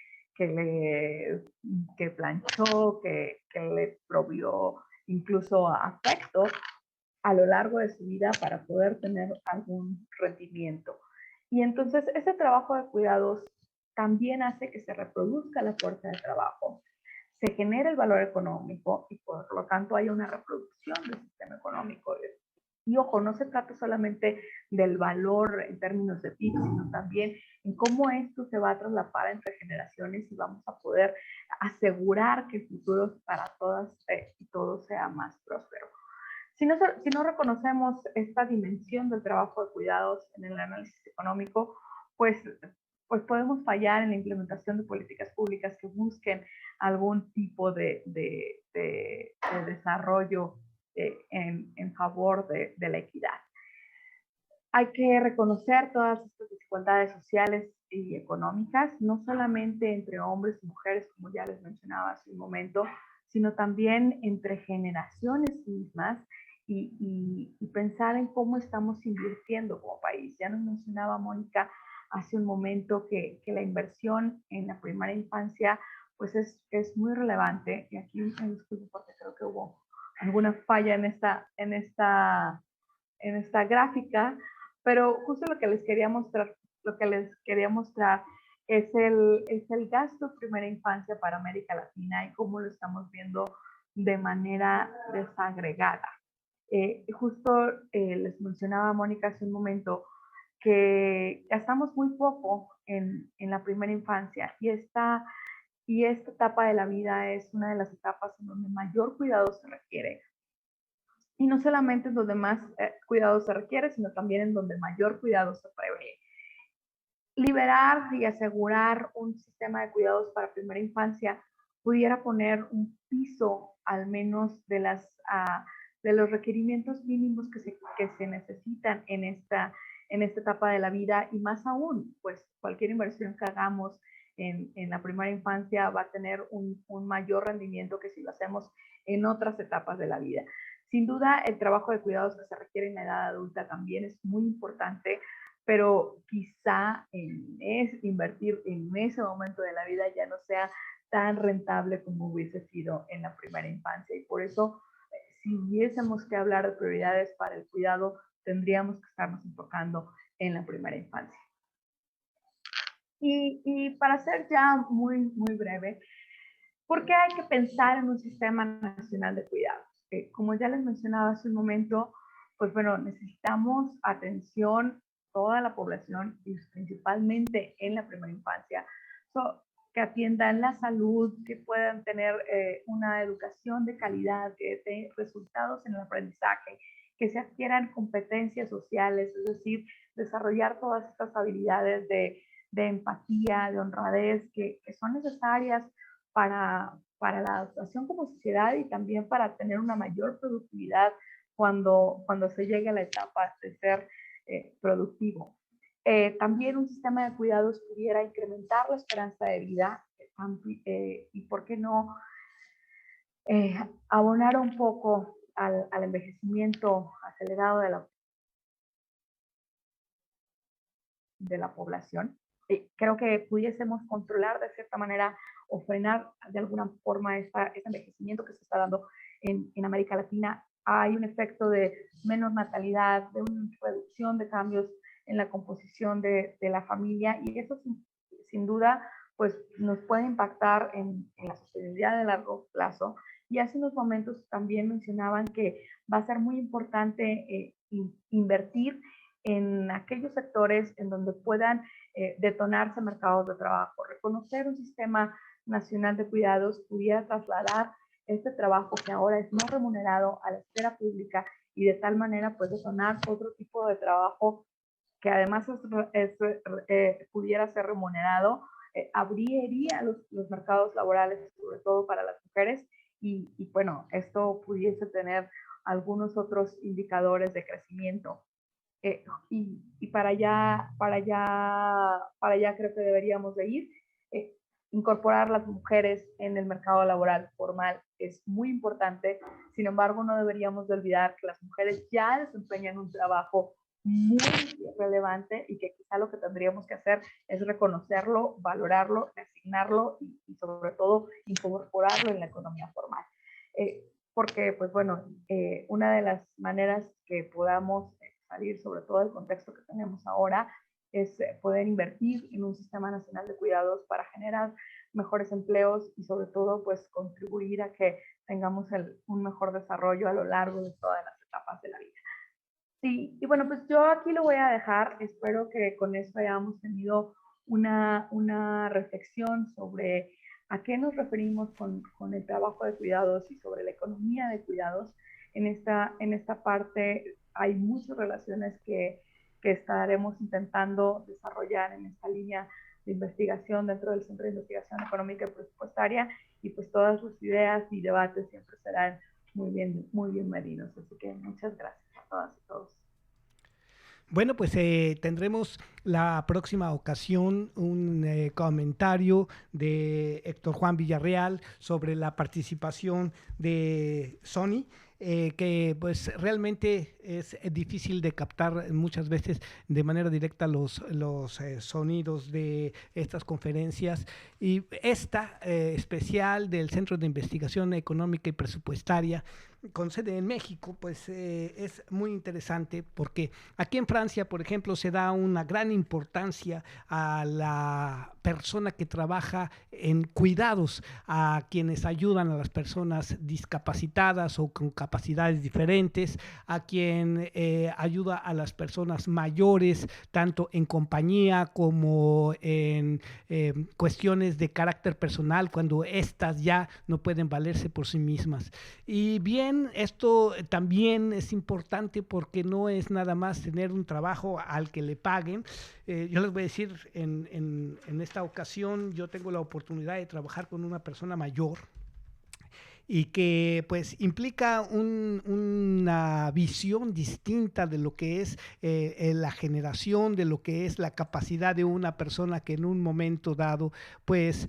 planchó, que le provió incluso afecto a lo largo de su vida para poder tener algún rendimiento. Y entonces ese trabajo de cuidados también hace que se reproduzca la fuerza de trabajo, se genera el valor económico y por lo tanto hay una reproducción del sistema económico. Y ojo, no se trata solamente del valor en términos de PIB, sino también en cómo esto se va a traslapar entre generaciones y vamos a poder asegurar que el futuro para todas y todos sea más próspero. Si no reconocemos esta dimensión del trabajo de cuidados en el análisis económico, pues podemos fallar en la implementación de políticas públicas que busquen algún tipo de desarrollo en favor de la equidad. Hay que reconocer todas estas desigualdades sociales y económicas, no solamente entre hombres y mujeres, como ya les mencionaba hace un momento, sino también entre generaciones mismas y pensar en cómo estamos invirtiendo como país. Ya nos mencionaba Mónica hace un momento que la inversión en la primera infancia pues es muy relevante, y aquí me disculpo porque creo que hubo alguna falla en esta gráfica, pero justo lo que les quería mostrar es el gasto de primera infancia para América Latina y cómo lo estamos viendo de manera desagregada. Justo les mencionaba Mónica hace un momento que gastamos muy poco en la primera infancia y esta etapa de la vida es una de las etapas en donde mayor cuidado se requiere. Y no solamente en donde más cuidado se requiere, sino también en donde mayor cuidado se prevé. Liberar y asegurar un sistema de cuidados para primera infancia pudiera poner un piso al menos de los requerimientos mínimos que se necesitan en esta etapa de la vida, y más aún, pues cualquier inversión que hagamos en la primera infancia va a tener un mayor rendimiento que si lo hacemos en otras etapas de la vida. Sin duda, el trabajo de cuidados que se requiere en la edad adulta también es muy importante, pero quizá invertir en ese momento de la vida ya no sea tan rentable como hubiese sido en la primera infancia. Y por eso, si hubiésemos que hablar de prioridades para el cuidado, tendríamos que estarnos enfocando en la primera infancia. Y para ser ya muy, muy breve, ¿por qué hay que pensar en un sistema nacional de cuidados? Como ya les mencionaba hace un momento, pues bueno, necesitamos atención toda la población y principalmente en la primera infancia, que atiendan la salud, que puedan tener una educación de calidad, que dé resultados en el aprendizaje, que se adquieran competencias sociales, es decir, desarrollar todas estas habilidades de empatía, de honradez, que son necesarias para la adaptación como sociedad y también para tener una mayor productividad cuando se llegue a la etapa de ser productivo. También un sistema de cuidados pudiera incrementar la esperanza de vida y, ¿por qué no?, abonar un poco al envejecimiento acelerado de la población. Creo que pudiésemos controlar de cierta manera o frenar de alguna forma este envejecimiento que se está dando en América Latina. Hay un efecto de menos natalidad, de una reducción de cambios en la composición de la familia, y eso sin duda pues nos puede impactar en la sostenibilidad de largo plazo. Y hace unos momentos también mencionaban que va a ser muy importante invertir en aquellos sectores en donde puedan detonarse mercados de trabajo. Reconocer un sistema nacional de cuidados pudiera trasladar este trabajo que ahora es no remunerado a la esfera pública y de tal manera pues detonar otro tipo de trabajo que además pudiera ser remunerado, abriría los mercados laborales, sobre todo para las mujeres, y bueno, esto pudiese tener algunos otros indicadores de crecimiento. Y para allá creo que deberíamos de ir. Incorporar las mujeres en el mercado laboral formal es muy importante, sin embargo no deberíamos de olvidar que las mujeres ya desempeñan un trabajo muy relevante y que quizá lo que tendríamos que hacer es reconocerlo, valorarlo, asignarlo y sobre todo incorporarlo en la economía formal. Porque, pues bueno, una de las maneras que podamos salir, sobre todo del contexto que tenemos ahora, es poder invertir en un sistema nacional de cuidados para generar mejores empleos y sobre todo pues contribuir a que tengamos un mejor desarrollo a lo largo de todas las etapas de la vida. Sí, y bueno, pues yo aquí lo voy a dejar. Espero que con esto hayamos tenido una reflexión sobre a qué nos referimos con el trabajo de cuidados y sobre la economía de cuidados. En esta parte hay muchas relaciones que estaremos intentando desarrollar en esta línea de investigación dentro del Centro de Investigación Económica y Presupuestaria, y pues todas las ideas y debates siempre serán muy bienvenidos. Así que muchas gracias a todas y todos. Bueno, pues tendremos la próxima ocasión un comentario de Héctor Juan Villarreal sobre la participación de Sony, que pues realmente es difícil de captar muchas veces de manera directa los sonidos de estas conferencias, y esta especial del Centro de Investigación Económica y Presupuestaria con sede en México, pues es muy interesante porque aquí en Francia, por ejemplo, se da una gran importancia a la persona que trabaja en cuidados, a quienes ayudan a las personas discapacitadas o con capacidades diferentes, a quien ayuda a las personas mayores, tanto en compañía como en cuestiones de carácter personal, cuando éstas ya no pueden valerse por sí mismas. Y bien, esto también es importante porque no es nada más tener un trabajo al que le paguen. Yo les voy a decir, en esta ocasión yo tengo la oportunidad de trabajar con una persona mayor y que pues implica una visión distinta de lo que es la generación, de lo que es la capacidad de una persona que en un momento dado pues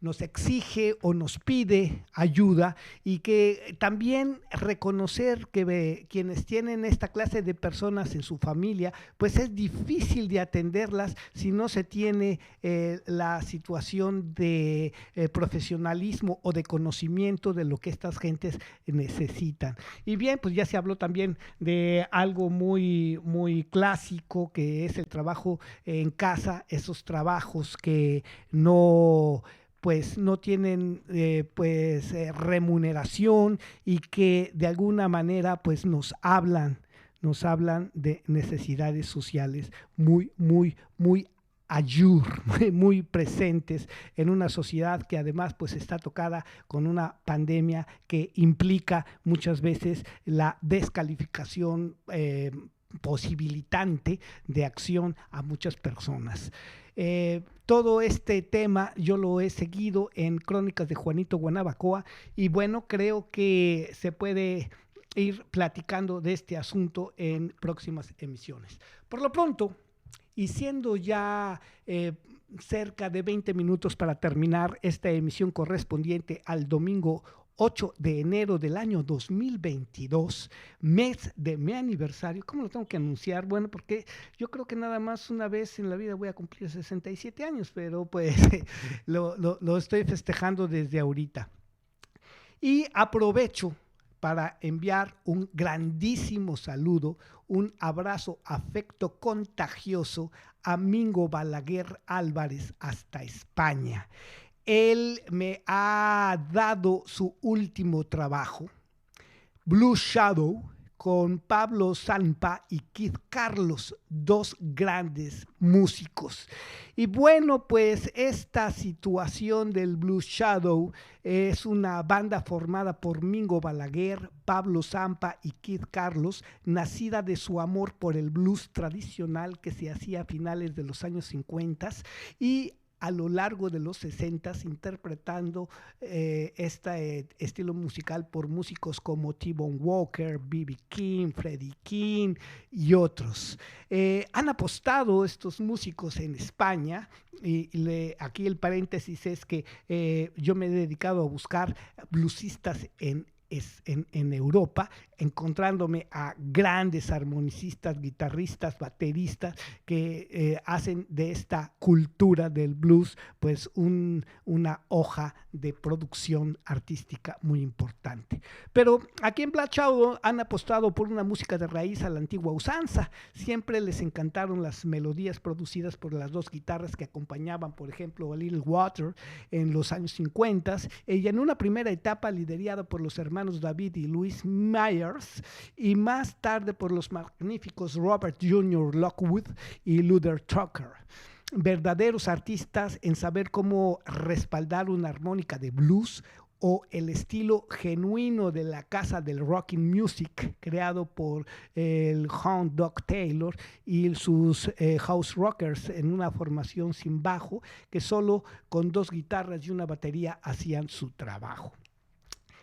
nos exige o nos pide ayuda, y que también reconocer que quienes tienen esta clase de personas en su familia, pues es difícil de atenderlas si no se tiene la situación de profesionalismo o de conocimiento de lo que estas gentes necesitan. Y bien, pues ya se habló también de algo muy, muy clásico, que es el trabajo en casa, esos trabajos que no tienen remuneración y que de alguna manera pues nos hablan de necesidades sociales muy, muy, muy muy presentes en una sociedad que además pues está tocada con una pandemia que implica muchas veces la descalificación posibilitante de acción a muchas personas. Todo este tema yo lo he seguido en Crónicas de Juanito Guanabacoa, y bueno, creo que se puede ir platicando de este asunto en próximas emisiones. Por lo pronto, y siendo ya cerca de 20 minutos para terminar esta emisión correspondiente al domingo 8 de enero del año 2022, mes de mi aniversario. ¿Cómo lo tengo que anunciar? Bueno, porque yo creo que nada más una vez en la vida voy a cumplir 67 años, pero pues lo estoy festejando desde ahorita. Y aprovecho para enviar un grandísimo saludo, un abrazo, afecto contagioso a Mingo Balaguer Álvarez hasta España. Él me ha dado su último trabajo, Blue Shadow, con Pablo Zampa y Kid Carlos, dos grandes músicos. Y bueno, pues esta situación del Blues Shadow es una banda formada por Mingo Balaguer, Pablo Zampa y Kid Carlos, nacida de su amor por el blues tradicional que se hacía a finales de los años 50 y a lo largo de los 60 interpretando este estilo musical por músicos como T-Bone Walker, B.B. King, Freddie King y otros. Han apostado estos músicos en España y aquí el paréntesis es que yo me he dedicado a buscar bluesistas en Europa, encontrándome a grandes armonicistas, guitarristas, bateristas que hacen de esta cultura del blues pues una hoja de producción artística muy importante. Pero aquí en Black Shadow han apostado por una música de raíz a la antigua usanza. Siempre les encantaron las melodías producidas por las dos guitarras que acompañaban, por ejemplo, a Little Water en los años 50 y en una primera etapa liderada por los hermanos David y Louis Myers y más tarde por los magníficos Robert Jr. Lockwood y Luther Tucker. Verdaderos artistas en saber cómo respaldar una armónica de blues o el estilo genuino de la casa del rocking music creado por el Hound Dog Taylor y sus house rockers en una formación sin bajo que solo con dos guitarras y una batería hacían su trabajo.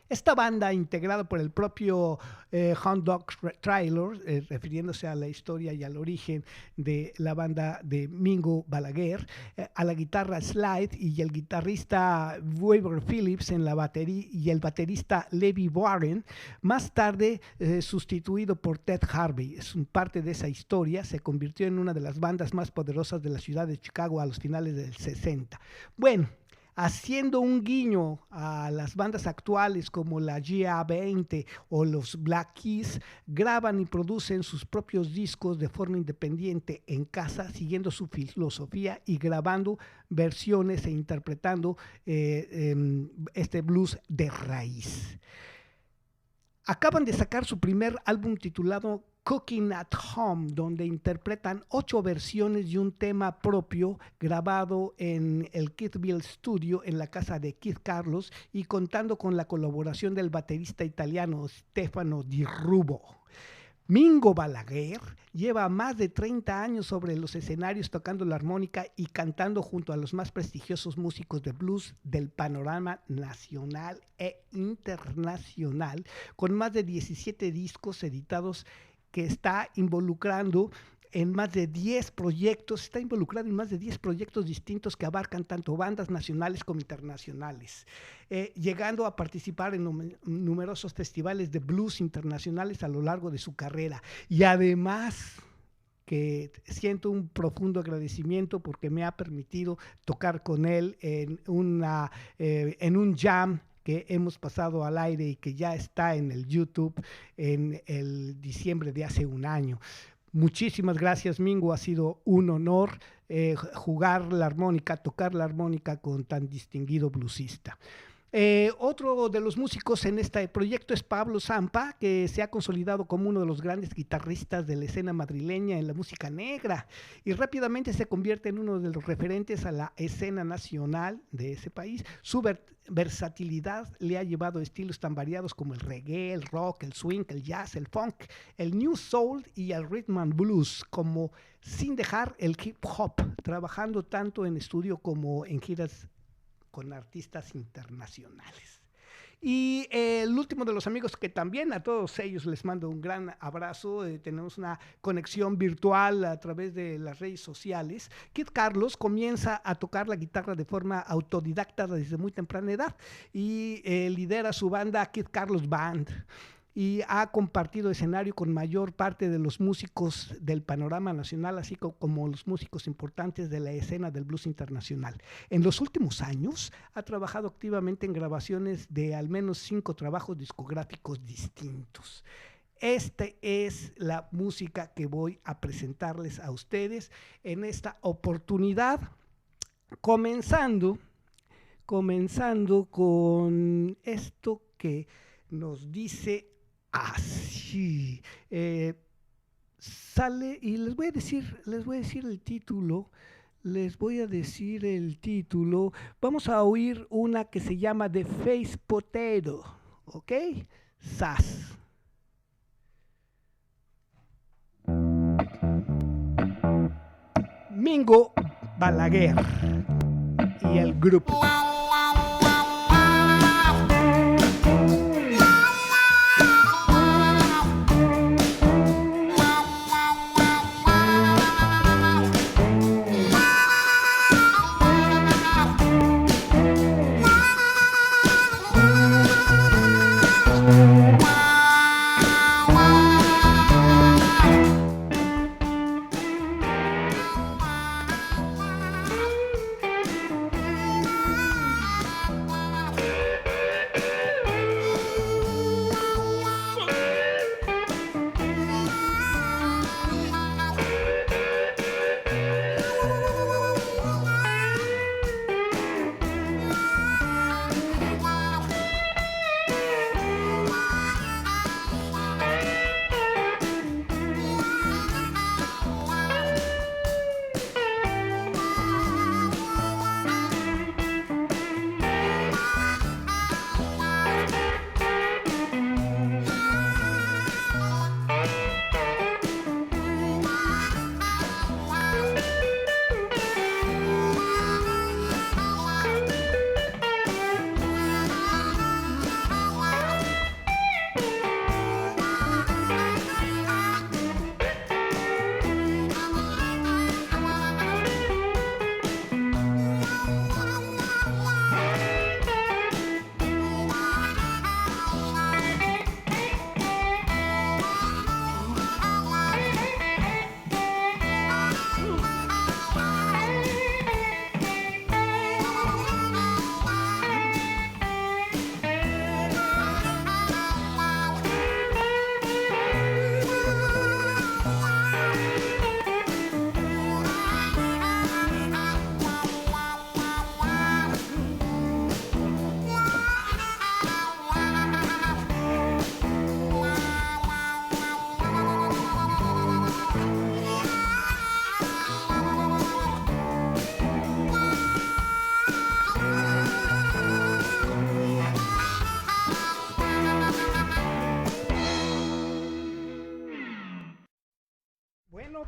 Esta banda, integrada por el propio Hound Dog Taylor, refiriéndose a la historia y al origen de la banda de Mingo Balaguer, a la guitarra slide y el guitarrista Weaver Phillips en la batería y el baterista Levi Warren, más tarde sustituido por Ted Harvey. Es parte de esa historia, se convirtió en una de las bandas más poderosas de la ciudad de Chicago a los finales del 60. Bueno, haciendo un guiño a las bandas actuales como la GA20 o los Black Keys, graban y producen sus propios discos de forma independiente en casa, siguiendo su filosofía y grabando versiones e interpretando este blues de raíz. Acaban de sacar su primer álbum titulado Cooking at Home, donde interpretan 8 versiones y un tema propio grabado en el Kidville Studio en la casa de Kid Carlos y contando con la colaboración del baterista italiano Stefano Di Rubo. Mingo Balaguer lleva más de 30 años sobre los escenarios tocando la armónica y cantando junto a los más prestigiosos músicos de blues del panorama nacional e internacional, con más de 17 discos editados que está involucrando en más de 10 proyectos, está involucrado en más de 10 proyectos distintos que abarcan tanto bandas nacionales como internacionales, llegando a participar en numerosos festivales de blues internacionales a lo largo de su carrera. Y además que siento un profundo agradecimiento porque me ha permitido tocar con él en un jam que hemos pasado al aire y que ya está en el YouTube en el diciembre de hace un año. Muchísimas gracias, Mingo. Ha sido un honor jugar la armónica, tocar la armónica con tan distinguido bluesista. Otro de los músicos en este proyecto es Pablo Zampa, que se ha consolidado como uno de los grandes guitarristas de la escena madrileña en la música negra y rápidamente se convierte en uno de los referentes a la escena nacional de ese país. Su versatilidad le ha llevado a estilos tan variados como el reggae, el rock, el swing, el jazz, el funk, el new soul y el rhythm and blues, como sin dejar el hip hop, trabajando tanto en estudio como en giras con artistas internacionales. Y el último de los amigos que también a todos ellos les mando un gran abrazo, tenemos una conexión virtual a través de las redes sociales. Kid Carlos comienza a tocar la guitarra de forma autodidacta desde muy temprana edad y lidera su banda Kid Carlos Band y ha compartido escenario con mayor parte de los músicos del panorama nacional, así como los músicos importantes de la escena del blues internacional. En los últimos años ha trabajado activamente en grabaciones de al menos 5 trabajos discográficos distintos. Esta es la música que voy a presentarles a ustedes en esta oportunidad, comenzando con esto que nos dice Así. Sale y les voy a decir el título. Les voy a decir el título. Vamos a oír una que se llama The Face Potato. ¿Ok? Sas. Mingo Balaguer y el grupo.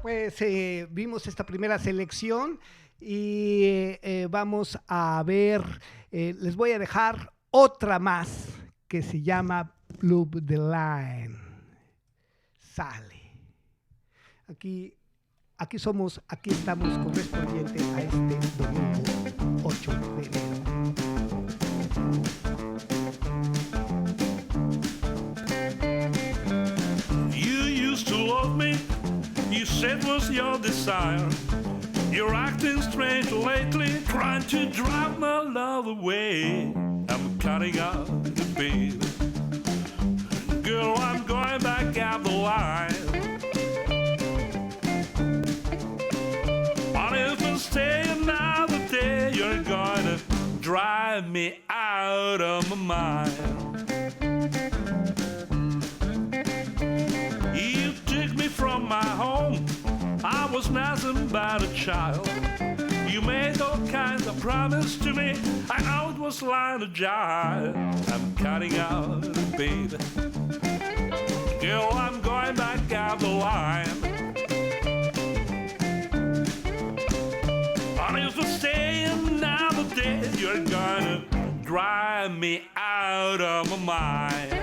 Pues vimos esta primera selección y vamos a ver, les voy a dejar otra más que se llama Blue the Line. Sale. Aquí estamos correspondiente a este domingo 8 de enero. You used to love me. You said was your desire. You're acting strange lately, trying to drive my love away. I'm cutting out the baby. Girl, I'm going back out the line. But if I stay another day, you're gonna drive me out of my mind. You took me from my home, I was nothing but a child. You made all kinds of promises to me, I know it was like a jive. I'm cutting out, baby. Girl, I'm going back out the line. And if I stay another day, you're gonna drive me out of my mind.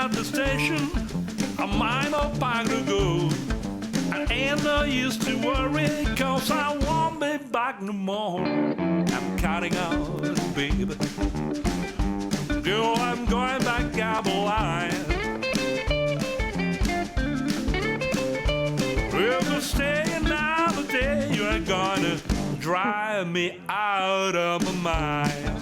at the station a mile or back to go. I ain't no use to worry, cause I won't be back no more. I'm cutting out, baby. Girl, I'm going back up the line. If you stay another day, you're gonna drive me out of my mind.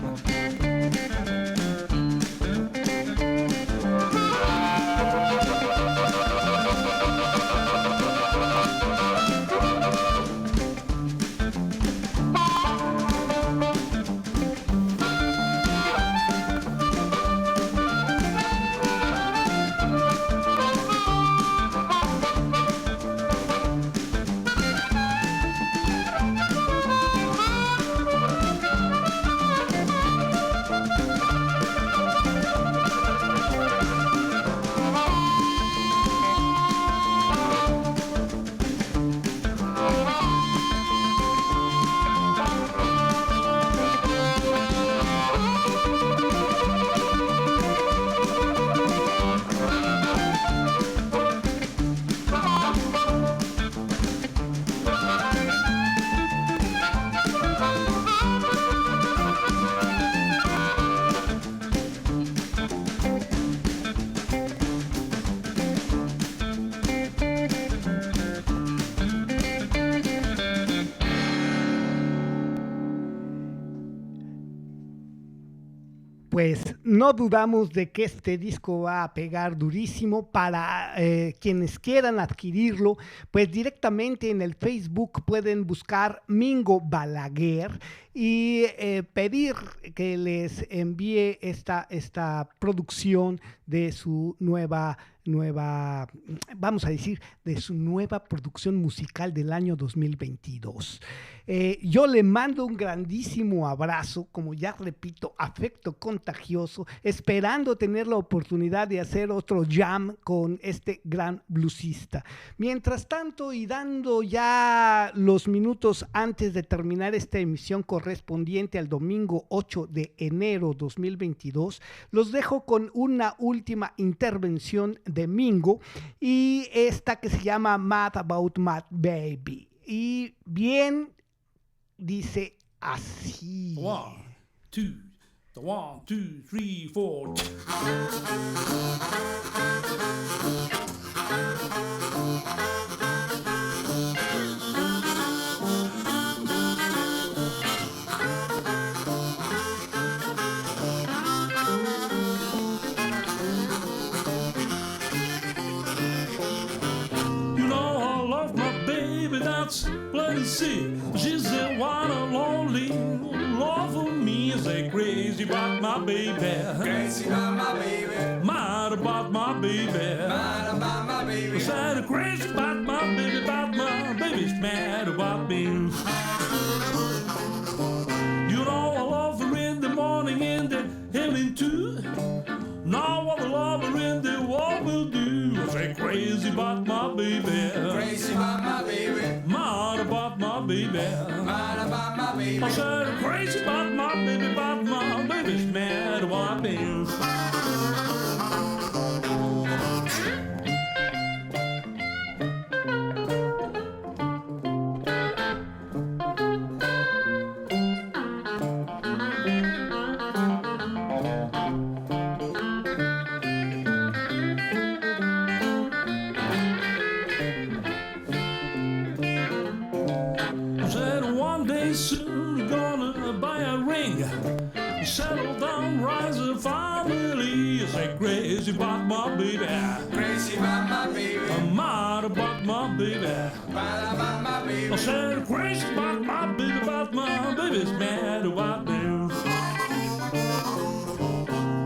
Pues no dudamos de que este disco va a pegar durísimo. Para quienes quieran adquirirlo, pues directamente en el Facebook pueden buscar Mingo Balaguer y pedir que les envíe esta producción de su nueva, vamos a decir, de su nueva producción musical del año 2022. Yo le mando un grandísimo abrazo, como ya repito, afecto contagioso, esperando tener la oportunidad de hacer otro jam con este gran bluesista. Mientras tanto, y dando ya los minutos antes de terminar esta emisión correspondiente al domingo 8 de enero 2022, los dejo con una última intervención de Mingo y esta que se llama Mad About Mad Baby. Y bien, dice así. 1, 2, 1, 2, 3, 4. Let's see, she's the one and only. Love for me is a crazy about my baby. Crazy about my baby. Mad about my baby. Mad about my baby. Said crazy about my baby's mad about me. You know I love her in the morning and the evening too. Now what I love her in the world will do. Say crazy about my baby. Crazy about my baby. Mad about my baby. Mad about my baby. I said crazy about my baby's mad about me. Soon gonna buy a ring, settle down, rise a family. Say crazy about my baby. Crazy about my baby. I'm mad about my baby. Mad about my baby. I said crazy about my baby's mad about me.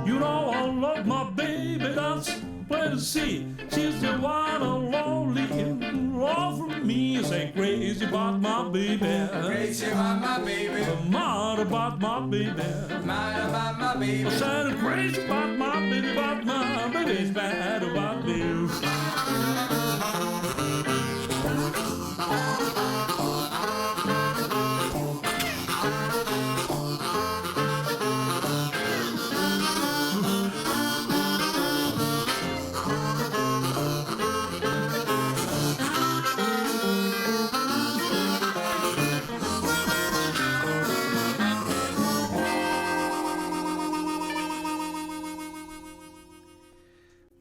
You know I love my baby, that's plain to see. She's the one and only. Love for me, say crazy about my baby. Crazy about my baby. I'm mad about my baby. Mad about my baby. I said crazy about my baby's mad about me.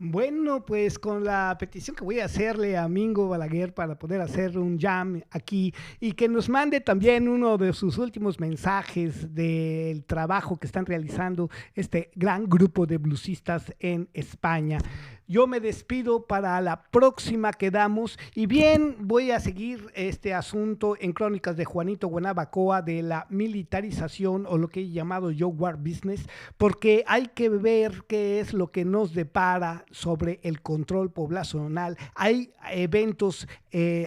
Bueno, pues con la petición que voy a hacerle a Mingo Balaguer para poder hacer un jam aquí y que nos mande también uno de sus últimos mensajes del trabajo que están realizando este gran grupo de bluesistas en España. Yo me despido para la próxima que damos y bien voy a seguir este asunto en Crónicas de Juanito Guanabacoa de la militarización o lo que he llamado yo war business, porque hay que ver qué es lo que nos depara sobre el control poblacional. Hay eventos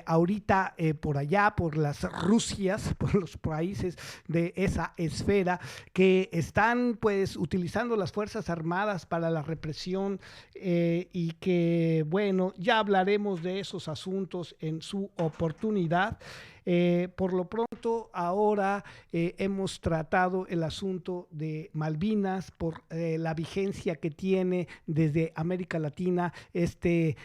ahorita por allá, por las Rusias, por los países de esa esfera que están pues utilizando las Fuerzas Armadas para la represión y que, bueno, ya hablaremos de esos asuntos en su oportunidad. Por lo pronto, ahora hemos tratado el asunto de Malvinas por la vigencia que tiene desde América Latina este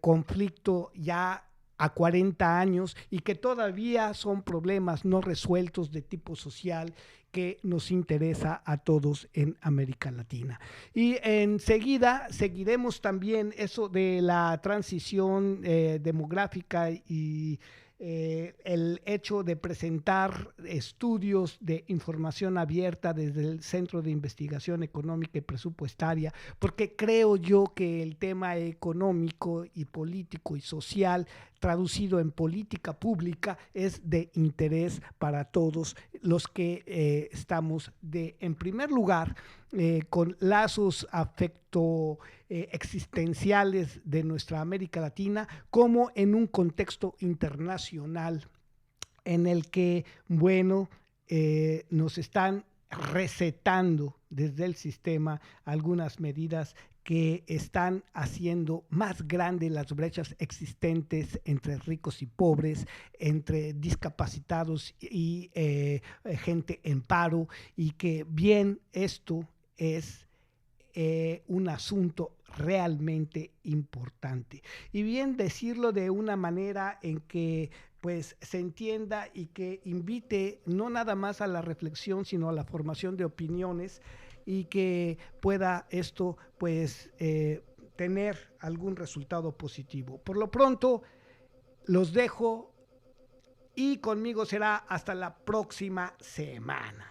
conflicto ya a 40 años y que todavía son problemas no resueltos de tipo social que nos interesa a todos en América Latina. Y enseguida seguiremos también eso de la transición demográfica y el hecho de presentar estudios de información abierta desde el Centro de Investigación Económica y Presupuestaria, porque creo yo que el tema económico y político y social traducido en política pública es de interés para todos los que estamos en primer lugar con lazos afecto existenciales de nuestra América Latina, como en un contexto internacional en el que, bueno, nos están recetando desde el sistema algunas medidas que están haciendo más grandes las brechas existentes entre ricos y pobres, entre discapacitados y gente en paro, y que bien esto es un asunto realmente importante. Y bien decirlo de una manera en que pues se entienda y que invite no nada más a la reflexión, sino a la formación de opiniones y que pueda esto pues tener algún resultado positivo. Por lo pronto, los dejo y conmigo será hasta la próxima semana.